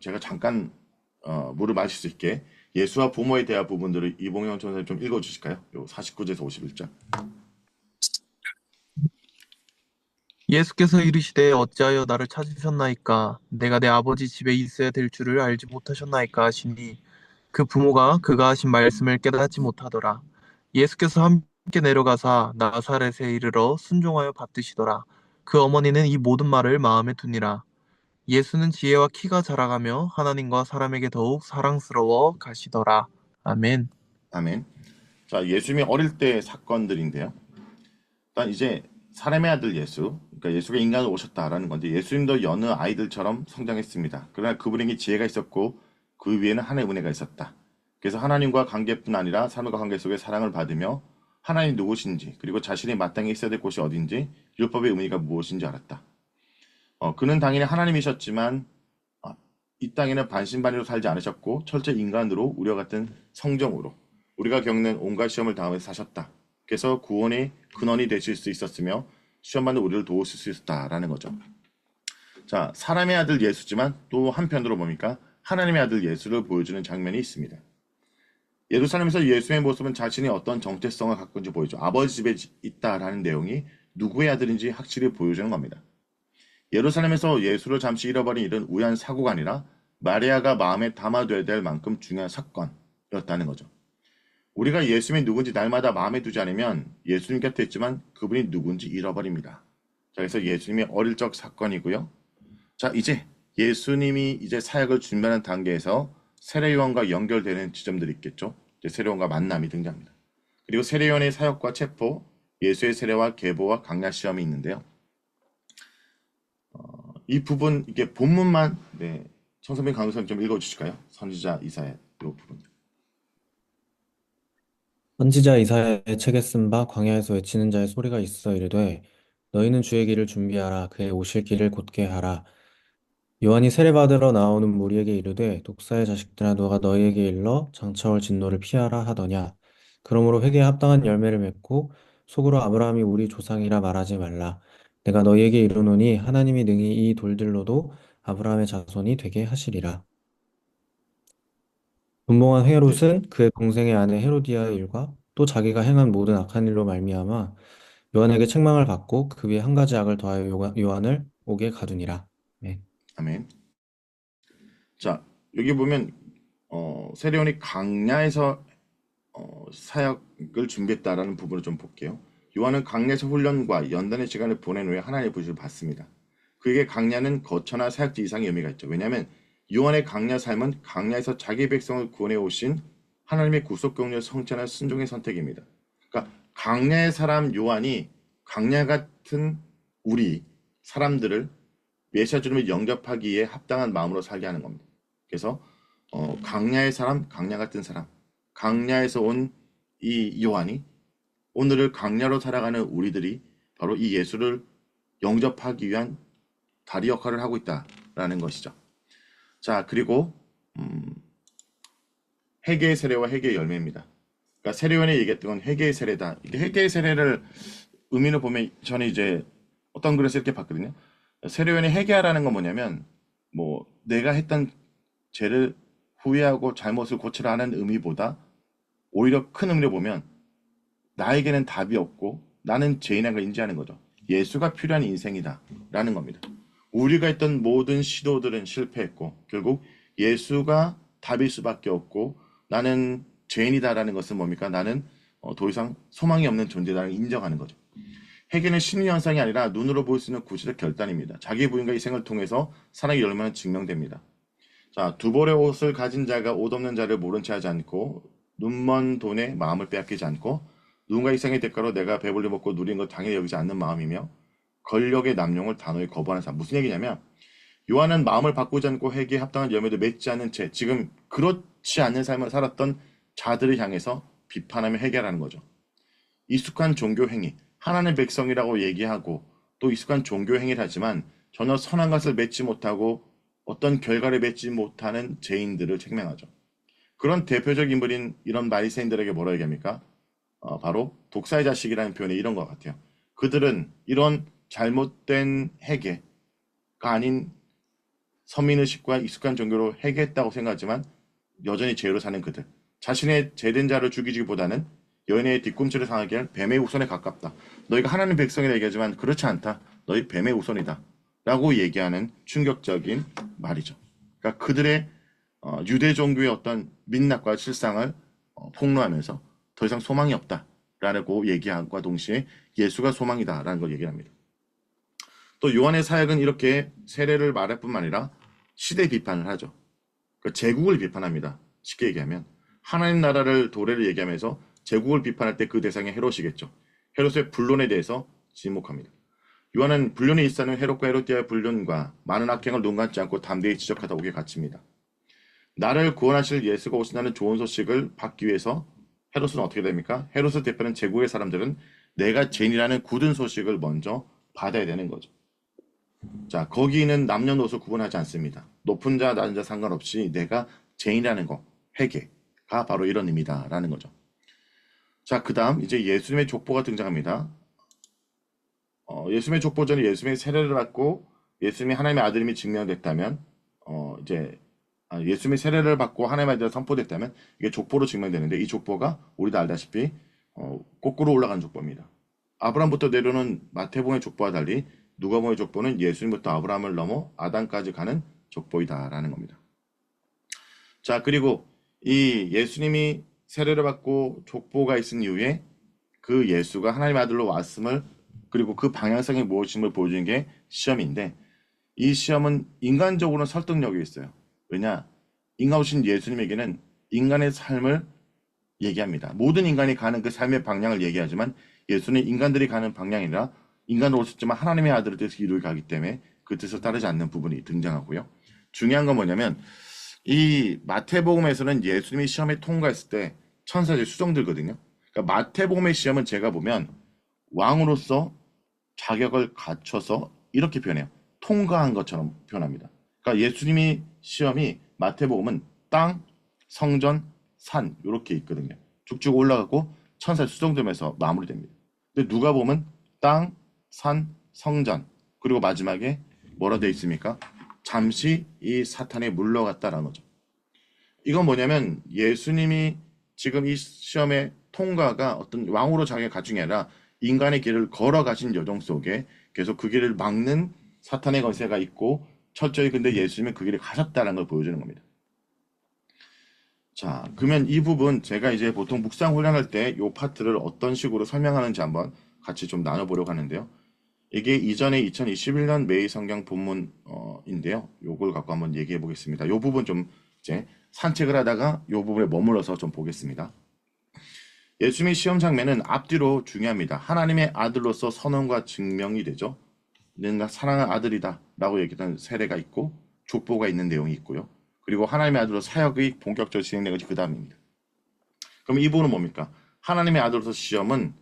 제가 잠깐 물을 마실 수 있게 예수와 부모에 대한 부분들을 이봉영 전사님 좀 읽어주실까요? 요 49제에서 51절. 예수께서 이르시되 어찌하여 나를 찾으셨나이까 내가 내 아버지 집에 있어야 될 줄을 알지 못하셨나이까 하시니 그 부모가 그가 하신 말씀을 깨닫지 못하더라. 예수께서 함께 내려가사 나사렛에 이르러 순종하여 받드시더라. 그 어머니는 이 모든 말을 마음에 두니라. 예수는 지혜와 키가 자라가며 하나님과 사람에게 더욱 사랑스러워 가시더라. 아멘. 아멘. 자, 예수님이 어릴 때 사건들인데요. 일단 이제 사람의 아들 예수, 그러니까 예수가 인간으로 오셨다라는 건데 예수님도 여느 아이들처럼 성장했습니다. 그러나 그분에게 지혜가 있었고 그 위에는 하나님의 은혜가 있었다. 그래서 하나님과 관계뿐 아니라 사람과 관계 속에 사랑을 받으며 하나님 누구신지 그리고 자신이 마땅히 있어야 될 곳이 어딘지 율법의 의미가 무엇인지 알았다. 그는 당연히 하나님이셨지만 이 땅에는 반신반의로 살지 않으셨고 철저히 인간으로 우리와 같은 성정으로 우리가 겪는 온갖 시험을 당하면서 사셨다. 그래서 구원의 근원이 되실 수 있었으며 시험받는 우리를 도우실 수 있었다라는 거죠. 자, 사람의 아들 예수지만 또 한편으로 뭡니까? 하나님의 아들 예수를 보여주는 장면이 있습니다. 예루살렘에서 예수의 모습은 자신이 어떤 정체성을 갖고 있는지 보여줘. 아버지 집에 있다라는 내용이 누구의 아들인지 확실히 보여주는 겁니다. 예루살렘에서 예수를 잠시 잃어버린 일은 우연한 사고가 아니라 마리아가 마음에 담아둬야 될 만큼 중요한 사건이었다는 거죠. 우리가 예수님이 누군지 날마다 마음에 두지 않으면 예수님 곁에 있지만 그분이 누군지 잃어버립니다. 자, 그래서 예수님의 어릴 적 사건이고요. 자, 이제 예수님이 이제 사역을 준비하는 단계에서 세례요한과 연결되는 지점들이 있겠죠. 이제 세례요한과 만남이 등장합니다. 그리고 세례요한의 사역과 체포, 예수의 세례와 계보와 강야 시험이 있는데요. 이 부분 이게 본문만 청선빈 강도사님 좀 읽어주실까요? 선지자 이사야 이 부분. 선지자 이사야의 책에 쓴 바 광야에서 외치는 자의 소리가 있어 이르되 너희는 주의 길을 준비하라 그의 오실 길을 곧게 하라. 요한이 세례받으러 나오는 무리에게 이르되 독사의 자식들아 너가 너희에게 일러 장차올 진노를 피하라 하더냐. 그러므로 회개에 합당한 열매를 맺고 속으로 아브라함이 우리 조상이라 말하지 말라. 내가 너희에게 이르노니 하나님이 능히 이 돌들로도 아브라함의 자손이 되게 하시리라. 분봉한 네, 헤롯은 그의 동생의 아내 헤로디아의 일과 또 자기가 행한 모든 악한 일로 말미암아 요한에게 책망을 받고 그 위에 한 가지 악을 더하여 요한을 옥에 가두니라. 네. 아멘. 자, 여기 보면 세례요한이 강야에서 사역을 준비했다라는 부분을 좀 볼게요. 요한은 강야에서 훈련과 연단의 시간을 보낸 후에 하나님의 부르심을 받습니다. 그에게 강야는 거처나 사역지 이상의 의미가 있죠. 왜냐하면 요한의 강야 삶은 강야에서 자기 백성을 구원해 오신 하나님의 구속 경륜을 성취하는 순종의 선택입니다. 그러니까 강야의 사람 요한이 강야 같은 우리 사람들을 메시아 주님을 영접하기에 합당한 마음으로 살게 하는 겁니다. 그래서 강야의 사람, 강야 같은 사람, 강야에서 온 이 요한이 오늘을 강야로 살아가는 우리들이 바로 이 예수를 영접하기 위한 다리 역할을 하고 있다라는 것이죠. 자, 그리고 회개의 세례와 회개의 열매입니다. 그러니까 세례요한이 얘기했던 건 회개의 세례다. 이게 회개의 세례를 의미를 보면 저는 이제 어떤 글에서 이렇게 봤거든요. 세례요한이 회개하라는 건 뭐냐면 뭐 내가 했던 죄를 후회하고 잘못을 고치라는 의미보다 오히려 큰 의미로 보면 나에게는 답이 없고 나는 죄인인 걸 인지하는 거죠. 예수가 필요한 인생이다 라는 겁니다. 우리가 했던 모든 시도들은 실패했고 결국 예수가 답일 수밖에 없고 나는 죄인이다라는 것은 뭡니까? 나는 더 이상 소망이 없는 존재다를 인정하는 거죠. 회개는 심리 현상이 아니라 눈으로 볼 수 있는 구체적 결단입니다. 자기 부인과 희생을 통해서 사랑의 열매는 증명됩니다. 자, 두 벌의 옷을 가진 자가 옷 없는 자를 모른 채 하지 않고 눈먼 돈에 마음을 빼앗기지 않고 누군가 희생의 대가로 내가 배불리 먹고 누린 것 당연히 여기지 않는 마음이며 권력의 남용을 단호히 거부하는 사람. 무슨 얘기냐면 요한은 마음을 바꾸지 않고 회개에 합당한 열매도 맺지 않는 채 지금 그렇지 않은 삶을 살았던 자들을 향해서 비판하며 회개하라는 거죠. 익숙한 종교 행위, 하나님의 백성이라고 얘기하고 또 익숙한 종교 행위를 하지만 전혀 선한 것을 맺지 못하고 어떤 결과를 맺지 못하는 죄인들을 책망하죠. 그런 대표적 인물인 이런 바리새인들에게 뭐라 얘기합니까? 바로 독사의 자식이라는 표현이 이런 것 같아요. 그들은 이런 잘못된 회개가 아닌 서민의식과 익숙한 종교로 회개했다고 생각하지만 여전히 죄로 사는 그들. 자신의 죄된 자를 죽이기보다는 여인의 뒤꿈치를 상하게 할 뱀의 우선에 가깝다. 너희가 하나님 백성이라 얘기하지만 그렇지 않다. 너희 뱀의 우선이다. 라고 얘기하는 충격적인 말이죠. 그러니까 그들의 유대 종교의 어떤 민낯과 실상을 폭로하면서 더 이상 소망이 없다라고 얘기함과 동시에 예수가 소망이다라는 걸 얘기합니다. 또 요한의 사역은 이렇게 세례를 말할 뿐만 아니라 시대 비판을 하죠. 그러니까 제국을 비판합니다. 쉽게 얘기하면 하나님 나라를 도래를 얘기하면서 제국을 비판할 때 그 대상이 헤롯이겠죠. 헤롯의 분론에 대해서 지목합니다. 요한은 분론에 일사는 헤롯과 헤롯디아의 분론과 많은 악행을 눈 감지 않고 담대히 지적하다 오게 갇힙니다. 나를 구원하실 예수가 오신다는 좋은 소식을 받기 위해서 헤롯은 어떻게 됩니까? 헤롯을 대표하는 제국의 사람들은 내가 죄인이라는 굳은 소식을 먼저 받아야 되는 거죠. 자, 거기는 남녀노소 구분하지 않습니다. 높은 자, 낮은 자 상관없이 내가 죄인이라는 거, 회개가 바로 이런 의미다라는 거죠. 자, 그 다음 이제 예수님의 족보가 등장합니다. 예수님의 족보 전에 예수님의 세례를 받고 예수님이 하나님의 아들임이 증명됐다면, 예수님이 세례를 받고 하나님의 아들이 선포됐다면 이게 족보로 증명되는데 이 족보가 우리도 알다시피 거꾸로 올라간 족보입니다. 아브라함부터 내려오는 마태복음의 족보와 달리 누가복음의 족보는 예수님부터 아브라함을 넘어 아담까지 가는 족보이다라는 겁니다. 자, 그리고 이 예수님이 세례를 받고 족보가 있은 이후에 그 예수가 하나님의 아들로 왔음을 그리고 그 방향성이 무엇임을 보여주는 게 시험인데 이 시험은 인간적으로는 설득력이 있어요. 왜냐? 인간 오신 예수님에게는 인간의 삶을 얘기합니다. 모든 인간이 가는 그 삶의 방향을 얘기하지만 예수는 인간들이 가는 방향이 아니라 인간으로 오셨지만 하나님의 아들의 뜻을 이루어 가기 때문에 그 뜻을 따르지 않는 부분이 등장하고요. 중요한 건 뭐냐면 이 마태복음에서는 예수님이 시험에 통과했을 때 천사들이 수정들거든요. 그러니까 마태복음의 시험은 제가 보면 왕으로서 자격을 갖춰서 이렇게 표현해요. 통과한 것처럼 표현합니다. 그러니까 예수님이 시험이 마태복음은 땅, 성전, 산 이렇게 있거든요. 쭉쭉 올라가고 천사 수정되면서 마무리됩니다. 근데 누가 보면 땅, 산, 성전 그리고 마지막에 뭐라 되어 있습니까? 잠시 이 사탄에 물러갔다라는 거죠. 이건 뭐냐면 예수님이 지금 이 시험의 통과가 어떤 왕으로 자기가 갖춘 게 아니라 인간의 길을 걸어가신 여정 속에 계속 그 길을 막는 사탄의 권세가 있고 철저히 근데 예수님은 그 길을 가셨다는 걸 보여주는 겁니다. 자, 그러면 이 부분 제가 이제 보통 묵상 훈련할 때 이 파트를 어떤 식으로 설명하는지 한번 같이 좀 나눠보려고 하는데요. 이게 이전에 2021년 메이 성경 본문인데요. 요걸 갖고 한번 얘기해 보겠습니다. 요 부분 좀 이제 산책을 하다가 요 부분에 머물러서 좀 보겠습니다. 예수님의 시험 장면은 앞뒤로 중요합니다. 하나님의 아들로서 선언과 증명이 되죠. 는 사랑하는 아들이다 라고 얘기했던 세례가 있고 족보가 있는 내용이 있고요. 그리고 하나님의 아들로 사역이 본격적으로 진행된 것이 그 다음입니다. 그럼 이 부분은 뭡니까? 하나님의 아들로서 시험은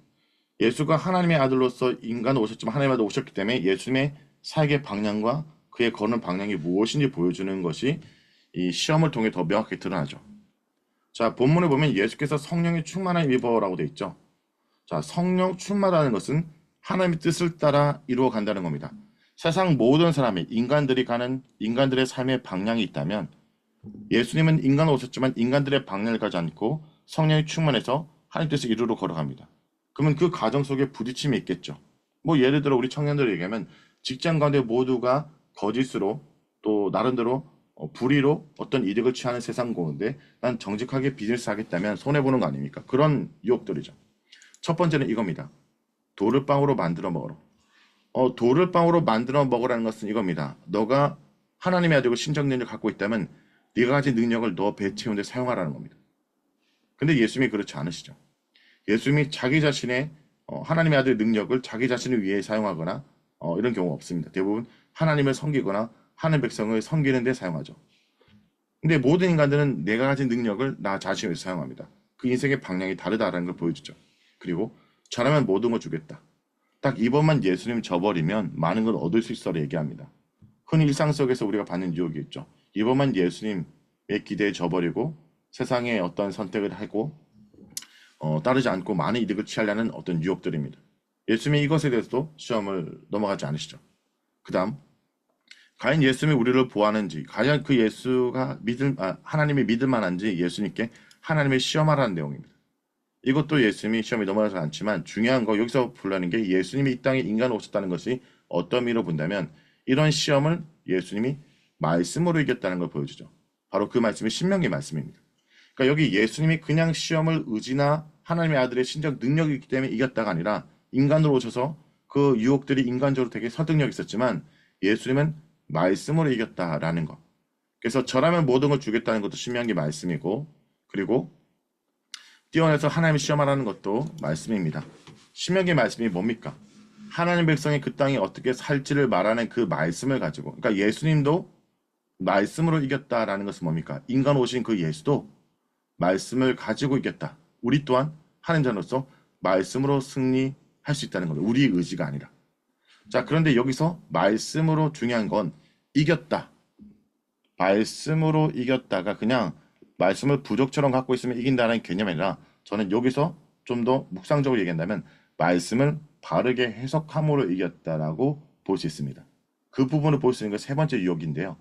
예수가 하나님의 아들로서 인간으로 오셨지만 하나님의 아들로 오셨기 때문에 예수님의 사역의 방향과 그의 거는 방향이 무엇인지 보여주는 것이 이 시험을 통해 더 명확히 드러나죠. 자, 본문에 보면 예수께서 성령이 충만한 일버라고 되어 있죠. 자, 성령 충만하는 것은 하나님의 뜻을 따라 이루어 간다는 겁니다. 세상 모든 사람이 인간들의 삶의 방향이 있다면 예수님은 인간으로 오셨지만 인간들의 방향을 가지 않고 성령이 충만해서 하나님 뜻을 이루러 걸어갑니다. 그러면 그 과정 속에 부딪힘이 있겠죠. 뭐 예를 들어 우리 청년들 얘기하면 직장 가운데 모두가 거짓으로 또 나름대로 불의로 어떤 이득을 취하는 세상 보는데 난 정직하게 비즈니스 하겠다면 손해보는 거 아닙니까? 그런 유혹들이죠. 첫 번째는 이겁니다. 돌을 빵으로 만들어 먹어라. 돌을 빵으로 만들어 먹으라는 것은 이겁니다. 너가 하나님의 아들고 신적 능력을 갖고 있다면 네가 가진 능력을 너 배 채우는 데 사용하라는 겁니다. 근데 예수님이 그렇지 않으시죠. 예수님이 자기 자신의 하나님의 아들의 능력을 자기 자신을 위해 사용하거나 이런 경우가 없습니다. 대부분 하나님을 섬기거나 하나님 백성을 섬기는 데 사용하죠. 근데 모든 인간들은 내가 가진 능력을 나 자신을 위해서 사용합니다. 그 인생의 방향이 다르다라는 걸 보여주죠. 그리고 잘하면 모든 걸 주겠다. 딱 이번만 예수님 저버리면 많은 걸 얻을 수 있어라 얘기합니다. 흔히 일상 속에서 우리가 받는 유혹이 있죠. 이번만 예수님의 기대에 저버리고 세상에 어떤 선택을 하고 따르지 않고 많은 이득을 취하려는 어떤 유혹들입니다. 예수님이 이것에 대해서도 시험을 넘어가지 않으시죠. 그 다음 과연 예수님이 우리를 보호하는지, 과연 그 예수가 하나님이 믿을 만한지 예수님께 하나님을 시험하라는 내용입니다. 이것도 예수님이 시험에 넘어가지 않지만 중요한 거 여기서 불러는 게 예수님이 이 땅에 인간으로 오셨다는 것이 어떤 의미로 본다면 이런 시험을 예수님이 말씀으로 이겼다는 걸 보여주죠. 바로 그 말씀이 신명기 말씀입니다. 그러니까 여기 예수님이 그냥 시험을 의지나 하나님의 아들의 신적 능력이 있기 때문에 이겼다가 아니라 인간으로 오셔서 그 유혹들이 인간적으로 되게 설득력이 있었지만 예수님은 말씀으로 이겼다라는 것. 그래서 저라면 모든 걸 주겠다는 것도 신명기 말씀이고 그리고 뛰어내서 하나님을 시험하라는 것도 말씀입니다. 신명기 말씀이 뭡니까? 하나님 백성이 그 땅에 어떻게 살지를 말하는 그 말씀을 가지고 그러니까 예수님도 말씀으로 이겼다라는 것은 뭡니까? 인간 오신 그 예수도 말씀을 가지고 이겼다. 우리 또한 하는 자로서 말씀으로 승리할 수 있다는 겁니다. 우리의 의지가 아니라. 자, 그런데 여기서 말씀으로 중요한 건 이겼다. 말씀으로 이겼다가 그냥 말씀을 부족처럼 갖고 있으면 이긴다는 개념이 아니라 저는 여기서 좀 더 묵상적으로 얘기한다면 말씀을 바르게 해석함으로 이겼다라고 볼 수 있습니다. 그 부분을 볼 수 있는 게 세 번째 유혹인데요.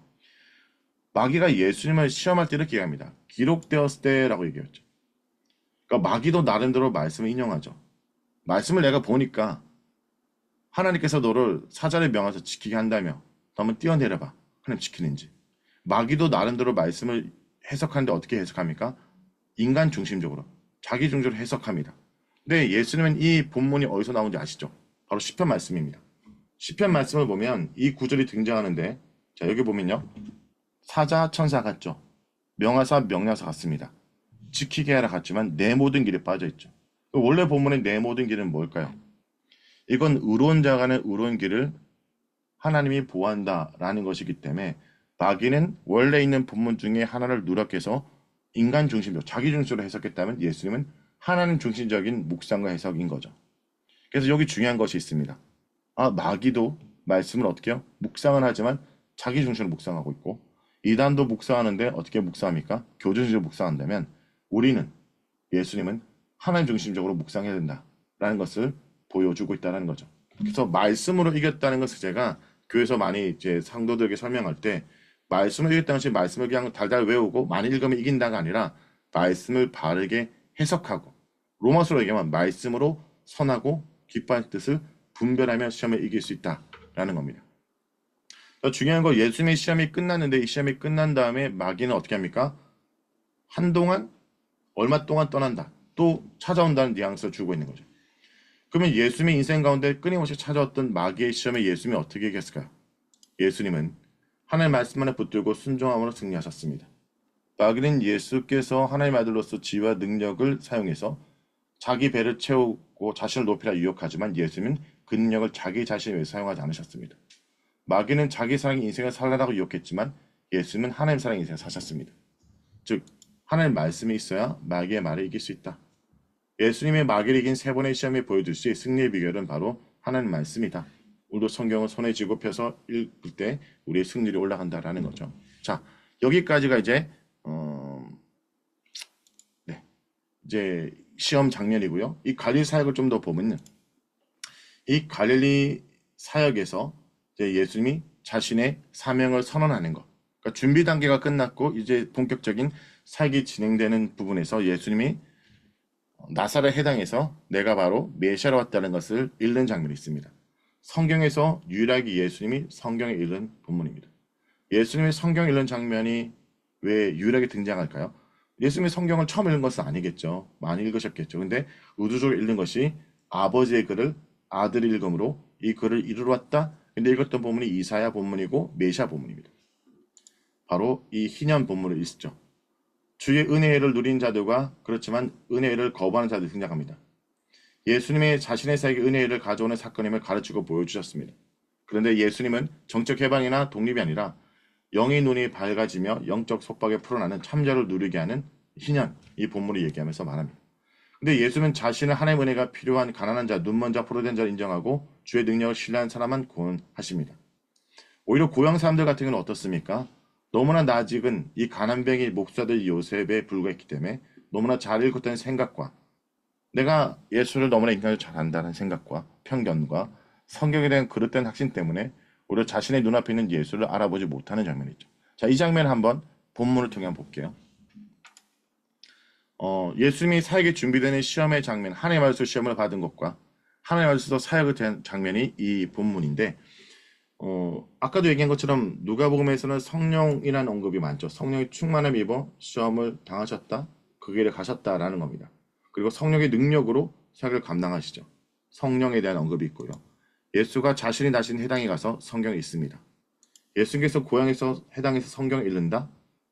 마귀가 예수님을 시험할 때 이렇게 얘기합니다. 기록되었을 때라고 얘기했죠. 그러니까 마귀도 나름대로 말씀을 인용하죠. 말씀을 내가 보니까 하나님께서 너를 사자를 명하서 지키게 한다며 너 한번 뛰어내려봐. 하나님 지키는지. 마귀도 나름대로 말씀을 해석하는데 어떻게 해석합니까? 인간 중심적으로 자기 중심적으로 해석합니다. 근데 예수님은 이 본문이 어디서 나온지 아시죠? 바로 시편 말씀입니다. 시편 말씀을 보면 이 구절이 등장하는데 자 여기 보면요. 사자 천사 같죠. 명하사 명령사 같습니다. 지키게 하라 같지만 내 모든 길에 빠져있죠. 원래 본문의 내 모든 길은 뭘까요? 이건 의로운 자가 가는 의로운 길을 하나님이 보호한다라는 것이기 때문에 마귀는 원래 있는 본문 중에 하나를 누락해서 인간 중심적으로 자기 중심적으로 해석했다면 예수님은 하나님 중심적인 묵상과 해석인 거죠. 그래서 여기 중요한 것이 있습니다. 마귀도 말씀을 어떻게 해요? 묵상은 하지만 자기 중심으로 묵상하고 있고 이단도 묵상하는데 어떻게 묵상합니까? 교주중심으로 묵상한다면 우리는 예수님은 하나님 중심적으로 묵상해야 된다라는 것을 보여주고 있다는 거죠. 그래서 말씀으로 이겼다는 것을 제가 교회에서 많이 이제 상도들에게 설명할 때 말씀을 이겼다는 것이 말씀을 그냥 달달 외우고 많이 읽으면 이긴다가 아니라 말씀을 바르게 해석하고 로마서로 얘기하면 말씀으로 선하고 기뻐하는 뜻을 분별하며 시험에 이길 수 있다라는 겁니다. 중요한 건 예수님의 시험이 끝났는데 이 시험이 끝난 다음에 마귀는 어떻게 합니까? 한동안 얼마 동안 떠난다. 또 찾아온다는 뉘앙스를 주고 있는 거죠. 그러면 예수님의 인생 가운데 끊임없이 찾아왔던 마귀의 시험에 예수님이 어떻게 얘기했을까요? 예수님은 하나님의 말씀만에 붙들고 순종함으로 승리하셨습니다. 마귀는 예수께서 하나님의 아들로서 지혜와 능력을 사용해서 자기 배를 채우고 자신을 높이라 유혹하지만 예수님은 그 능력을 자기 자신을 위해 사용하지 않으셨습니다. 마귀는 자기 사랑의 인생을 살라라고 유혹했지만 예수님은 하나님 사랑의 인생을 사셨습니다. 즉 하나님 말씀이 있어야 마귀의 말을 이길 수 있다. 예수님의 마귀를 이긴 세 번의 시험에 보여줄 수 있는 승리의 비결은 바로 하나님 말씀이다. 우리도 성경을 손에 쥐고 펴서 읽을 때 우리의 승리를 올라간다라는 거죠. 자, 여기까지가 이제 이제 시험 장면이고요. 이 갈릴리 사역을 좀 더 보면은 이 갈릴리 사역에서 이제 예수님이 자신의 사명을 선언하는 것. 그러니까 준비 단계가 끝났고 이제 본격적인 사역이 진행되는 부분에서 예수님이 나사렛 해당에서 내가 바로 메시아로 왔다는 것을 읽는 장면이 있습니다. 성경에서 유일하게 예수님이 성경에 읽는 본문입니다. 예수님이 성경 읽는 장면이 왜 유일하게 등장할까요? 예수님이 성경을 처음 읽은 것은 아니겠죠. 많이 읽으셨겠죠. 근데 의도적으로 읽는 것이 아버지의 글을 아들이 읽음으로 이 글을 이루러 왔다. 근데 읽었던 본문이 이사야 본문이고 메시아 본문입니다. 바로 이 희년 본문을 읽죠. 주의 은혜를 누린 자들과 그렇지만 은혜를 거부하는 자들이 등장합니다. 예수님의 자신의 사역에 은혜를 가져오는 사건임을 가르치고 보여주셨습니다. 그런데 예수님은 정적 해방이나 독립이 아니라 영의 눈이 밝아지며 영적 속박에 풀어나는 참자를 누리게 하는 희년, 이 본문을 얘기하면서 말합니다. 근데 예수는 자신을 하나님의 은혜가 필요한 가난한 자, 눈먼 자, 포로된 자를 인정하고 주의 능력을 신뢰한 사람만 구원하십니다. 오히려 고향 사람들 같은 경우는 어떻습니까? 너무나 낯익은 이 가난뱅이 목사들 요셉에 불과했기 때문에 너무나 잘 읽었다는 생각과 내가 예수를 너무나 인간을 잘 안다는 생각과 편견과 성경에 대한 그릇된 확신 때문에 오히려 자신의 눈앞에 있는 예수를 알아보지 못하는 장면이죠. 자, 이 장면 한번 본문을 통해 한번 볼게요. 예수님이 사역에 준비되는 시험의 장면, 하나님의 말씀 시험을 받은 것과 하나님의 말씀에서 사역을 된 장면이 이 본문인데, 아까도 얘기한 것처럼 누가복음에서는 성령이라는 언급이 많죠. 성령의 충만함 입어 시험을 당하셨다, 그 길에 가셨다라는 겁니다. 그리고 성령의 능력으로 사역을 감당하시죠. 성령에 대한 언급이 있고요. 예수가 자신이 다신 해당에 가서 성경에 있습니다. 예수님께서 고향에서 해당에서 성경을 읽는다.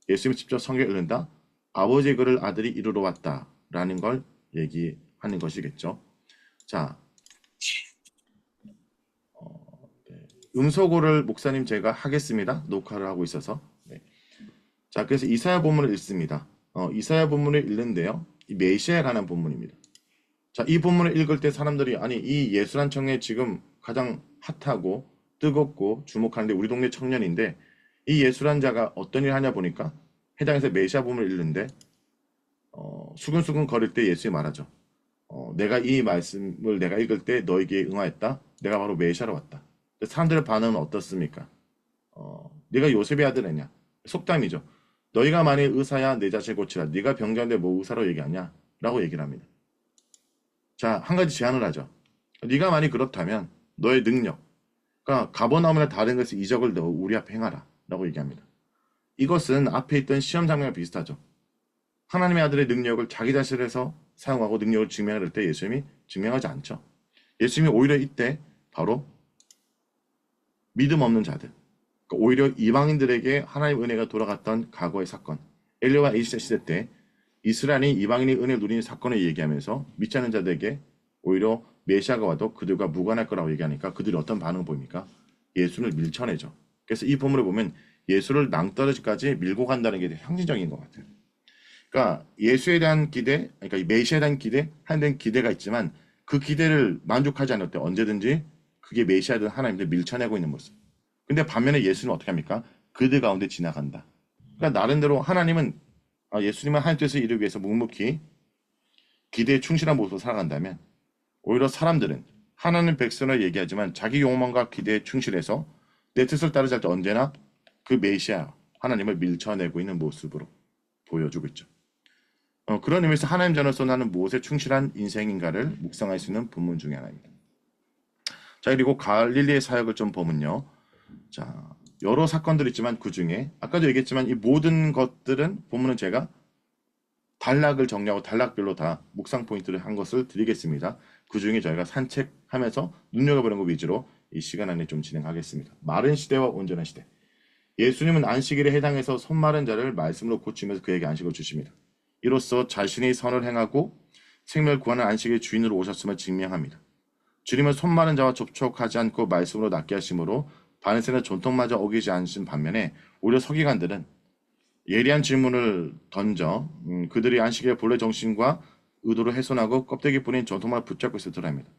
예수님이 직접 성경을 읽는다. 아버지의 글을 아들이 이루러 왔다라는 걸 얘기하는 것이겠죠. 자, 음소거를 목사님 제가 하겠습니다. 녹화를 하고 있어서. 네. 자, 그래서 이사야 본문을 읽습니다. 이사야 본문을 읽는데요. 이 메시아라는 본문입니다. 자, 이 본문을 읽을 때 사람들이 아니 이 예수란 청년이 지금 가장 핫하고 뜨겁고 주목하는데 우리 동네 청년인데 이 예수란 자가 어떤 일을 하냐 보니까 해당해서 메시아 본문을 읽는데 수근수근 거릴 때 예수님이 말하죠. 내가 이 말씀을 내가 읽을 때 너에게 응하였다. 내가 바로 메시아로 왔다. 사람들의 반응은 어떻습니까? 네가 요셉의 아들 아니냐? 속담이죠. 너희가 만일 의사야 내 자신을 고치라. 네가 병자인데 뭐 의사로 얘기하냐? 라고 얘기를 합니다. 자, 한 가지 제안을 하죠. 네가 만일 그렇다면 너의 능력, 그러니까 가버나움이나 다른 것에 이적을 넣어 우리 앞에 행하라. 라고 얘기합니다. 이것은 앞에 있던 시험 장면과 비슷하죠. 하나님의 아들의 능력을 자기 자신에서 사용하고 능력을 증명할 때 예수님이 증명하지 않죠. 예수님이 오히려 이때 바로 믿음 없는 자들, 그러니까 오히려 이방인들에게 하나님의 은혜가 돌아갔던 과거의 사건, 엘리야와 엘리사 시대 때 이스라엘이 이방인이 은혜를 누리는 사건을 얘기하면서 믿지 않는 자들에게 오히려 메시아가 와도 그들과 무관할 거라고 얘기하니까 그들이 어떤 반응을 보입니까? 예수를 밀쳐내죠. 그래서 이 본문을 보면 예수를 낭떠러지까지 밀고 간다는 게 상징적인 것 같아요. 그러니까 예수에 대한 기대, 그러니까 이 메시아에 대한 기대, 하나님에 대한 기대가 있지만 그 기대를 만족하지 않을 때 언제든지 그게 메시아든 하나님들 밀쳐내고 있는 모습. 근데 반면에 예수는 어떻게 합니까? 그들 가운데 지나간다. 그러니까 나름대로 하나님은 예수님은 하나님 뜻을 이루기 위해서 묵묵히 기대에 충실한 모습으로 살아간다면 오히려 사람들은 하나님 백성을 얘기하지만 자기 욕망과 기대에 충실해서 내 뜻을 따르지 않을 때 언제나 그 메시아 하나님을 밀쳐내고 있는 모습으로 보여주고 있죠. 그런 의미에서 하나님 자녀로서 나는 무엇에 충실한 인생인가를 묵상할 수 있는 본문 중에 하나입니다. 자, 그리고 갈릴리의 사역을 좀 보면요. 자, 여러 사건들이 있지만 그 중에 아까도 얘기했지만 이 모든 것들은 본문은 제가 단락을 정리하고 단락별로 다 묵상 포인트를 한 것을 드리겠습니다. 그 중에 저희가 산책하면서 눈여겨보는 것 위주로 이 시간 안에 좀 진행하겠습니다. 마른 시대와 온전한 시대. 예수님은 안식일에 해당해서 손 마른 자를 말씀으로 고치면서 그에게 안식을 주십니다. 이로써 자신의 선을 행하고 생명을 구하는 안식의 주인으로 오셨음을 증명합니다. 주님은 손 마른 자와 접촉하지 않고 말씀으로 낫게 하심으로 바리새인의 전통마저 어기지 않으신 반면에 오히려 서기관들은 예리한 질문을 던져 그들이 안식일의 본래 정신과 의도를 훼손하고 껍데기 뿌린 전통만 붙잡고 있었더라 합니다.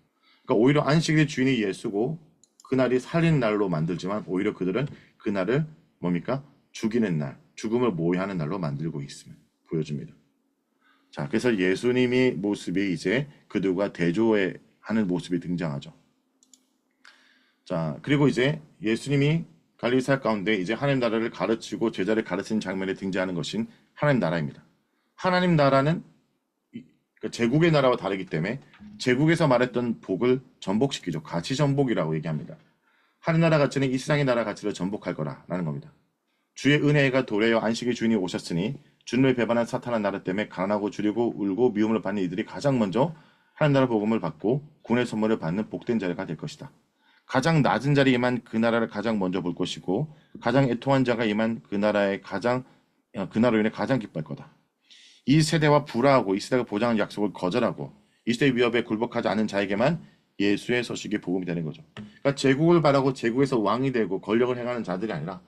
그러니까 오히려 안식일의 주인이 예수고 그날이 살린 날로 만들지만 오히려 그들은 그날을 뭡니까? 죽이는 날, 죽음을 모의하는 날로 만들고 있음을 보여줍니다. 자, 그래서 예수님의 모습이 이제 그들과 대조하는 모습이 등장하죠. 자, 그리고 이제 예수님이 갈릴리 사역 가운데 이제 하나님 나라를 가르치고 제자를 가르치는 장면에 등장하는 것인 하나님 나라입니다. 하나님 나라는 제국의 나라와 다르기 때문에 제국에서 말했던 복을 전복시키죠. 가치 전복이라고 얘기합니다. 하나님 나라 가치는 이 세상의 나라 가치를 전복할 거라는 겁니다. 주의 은혜가 도래하여 안식의 주인이 오셨으니 주님을 배반한 사탄의 나라 때문에 가난하고 줄이고 울고 미움을 받는 이들이 가장 먼저 하나님 나라 복음을 받고 구원의 선물을 받는 복된 자가 될 것이다. 가장 낮은 자리에 임한 그 나라를 가장 먼저 볼 것이고 가장 애통한 자가 임한 그 나라로 인해 가장 기뻐할 거다. 이 세대와 불화하고 이 세대가 보장한 약속을 거절하고 이 시대의 위협에 굴복하지 않은 자에게만 예수의 소식이 복음이 되는 거죠. 그러니까 제국을 바라고 제국에서 왕이 되고 권력을 행하는 자들이 아니라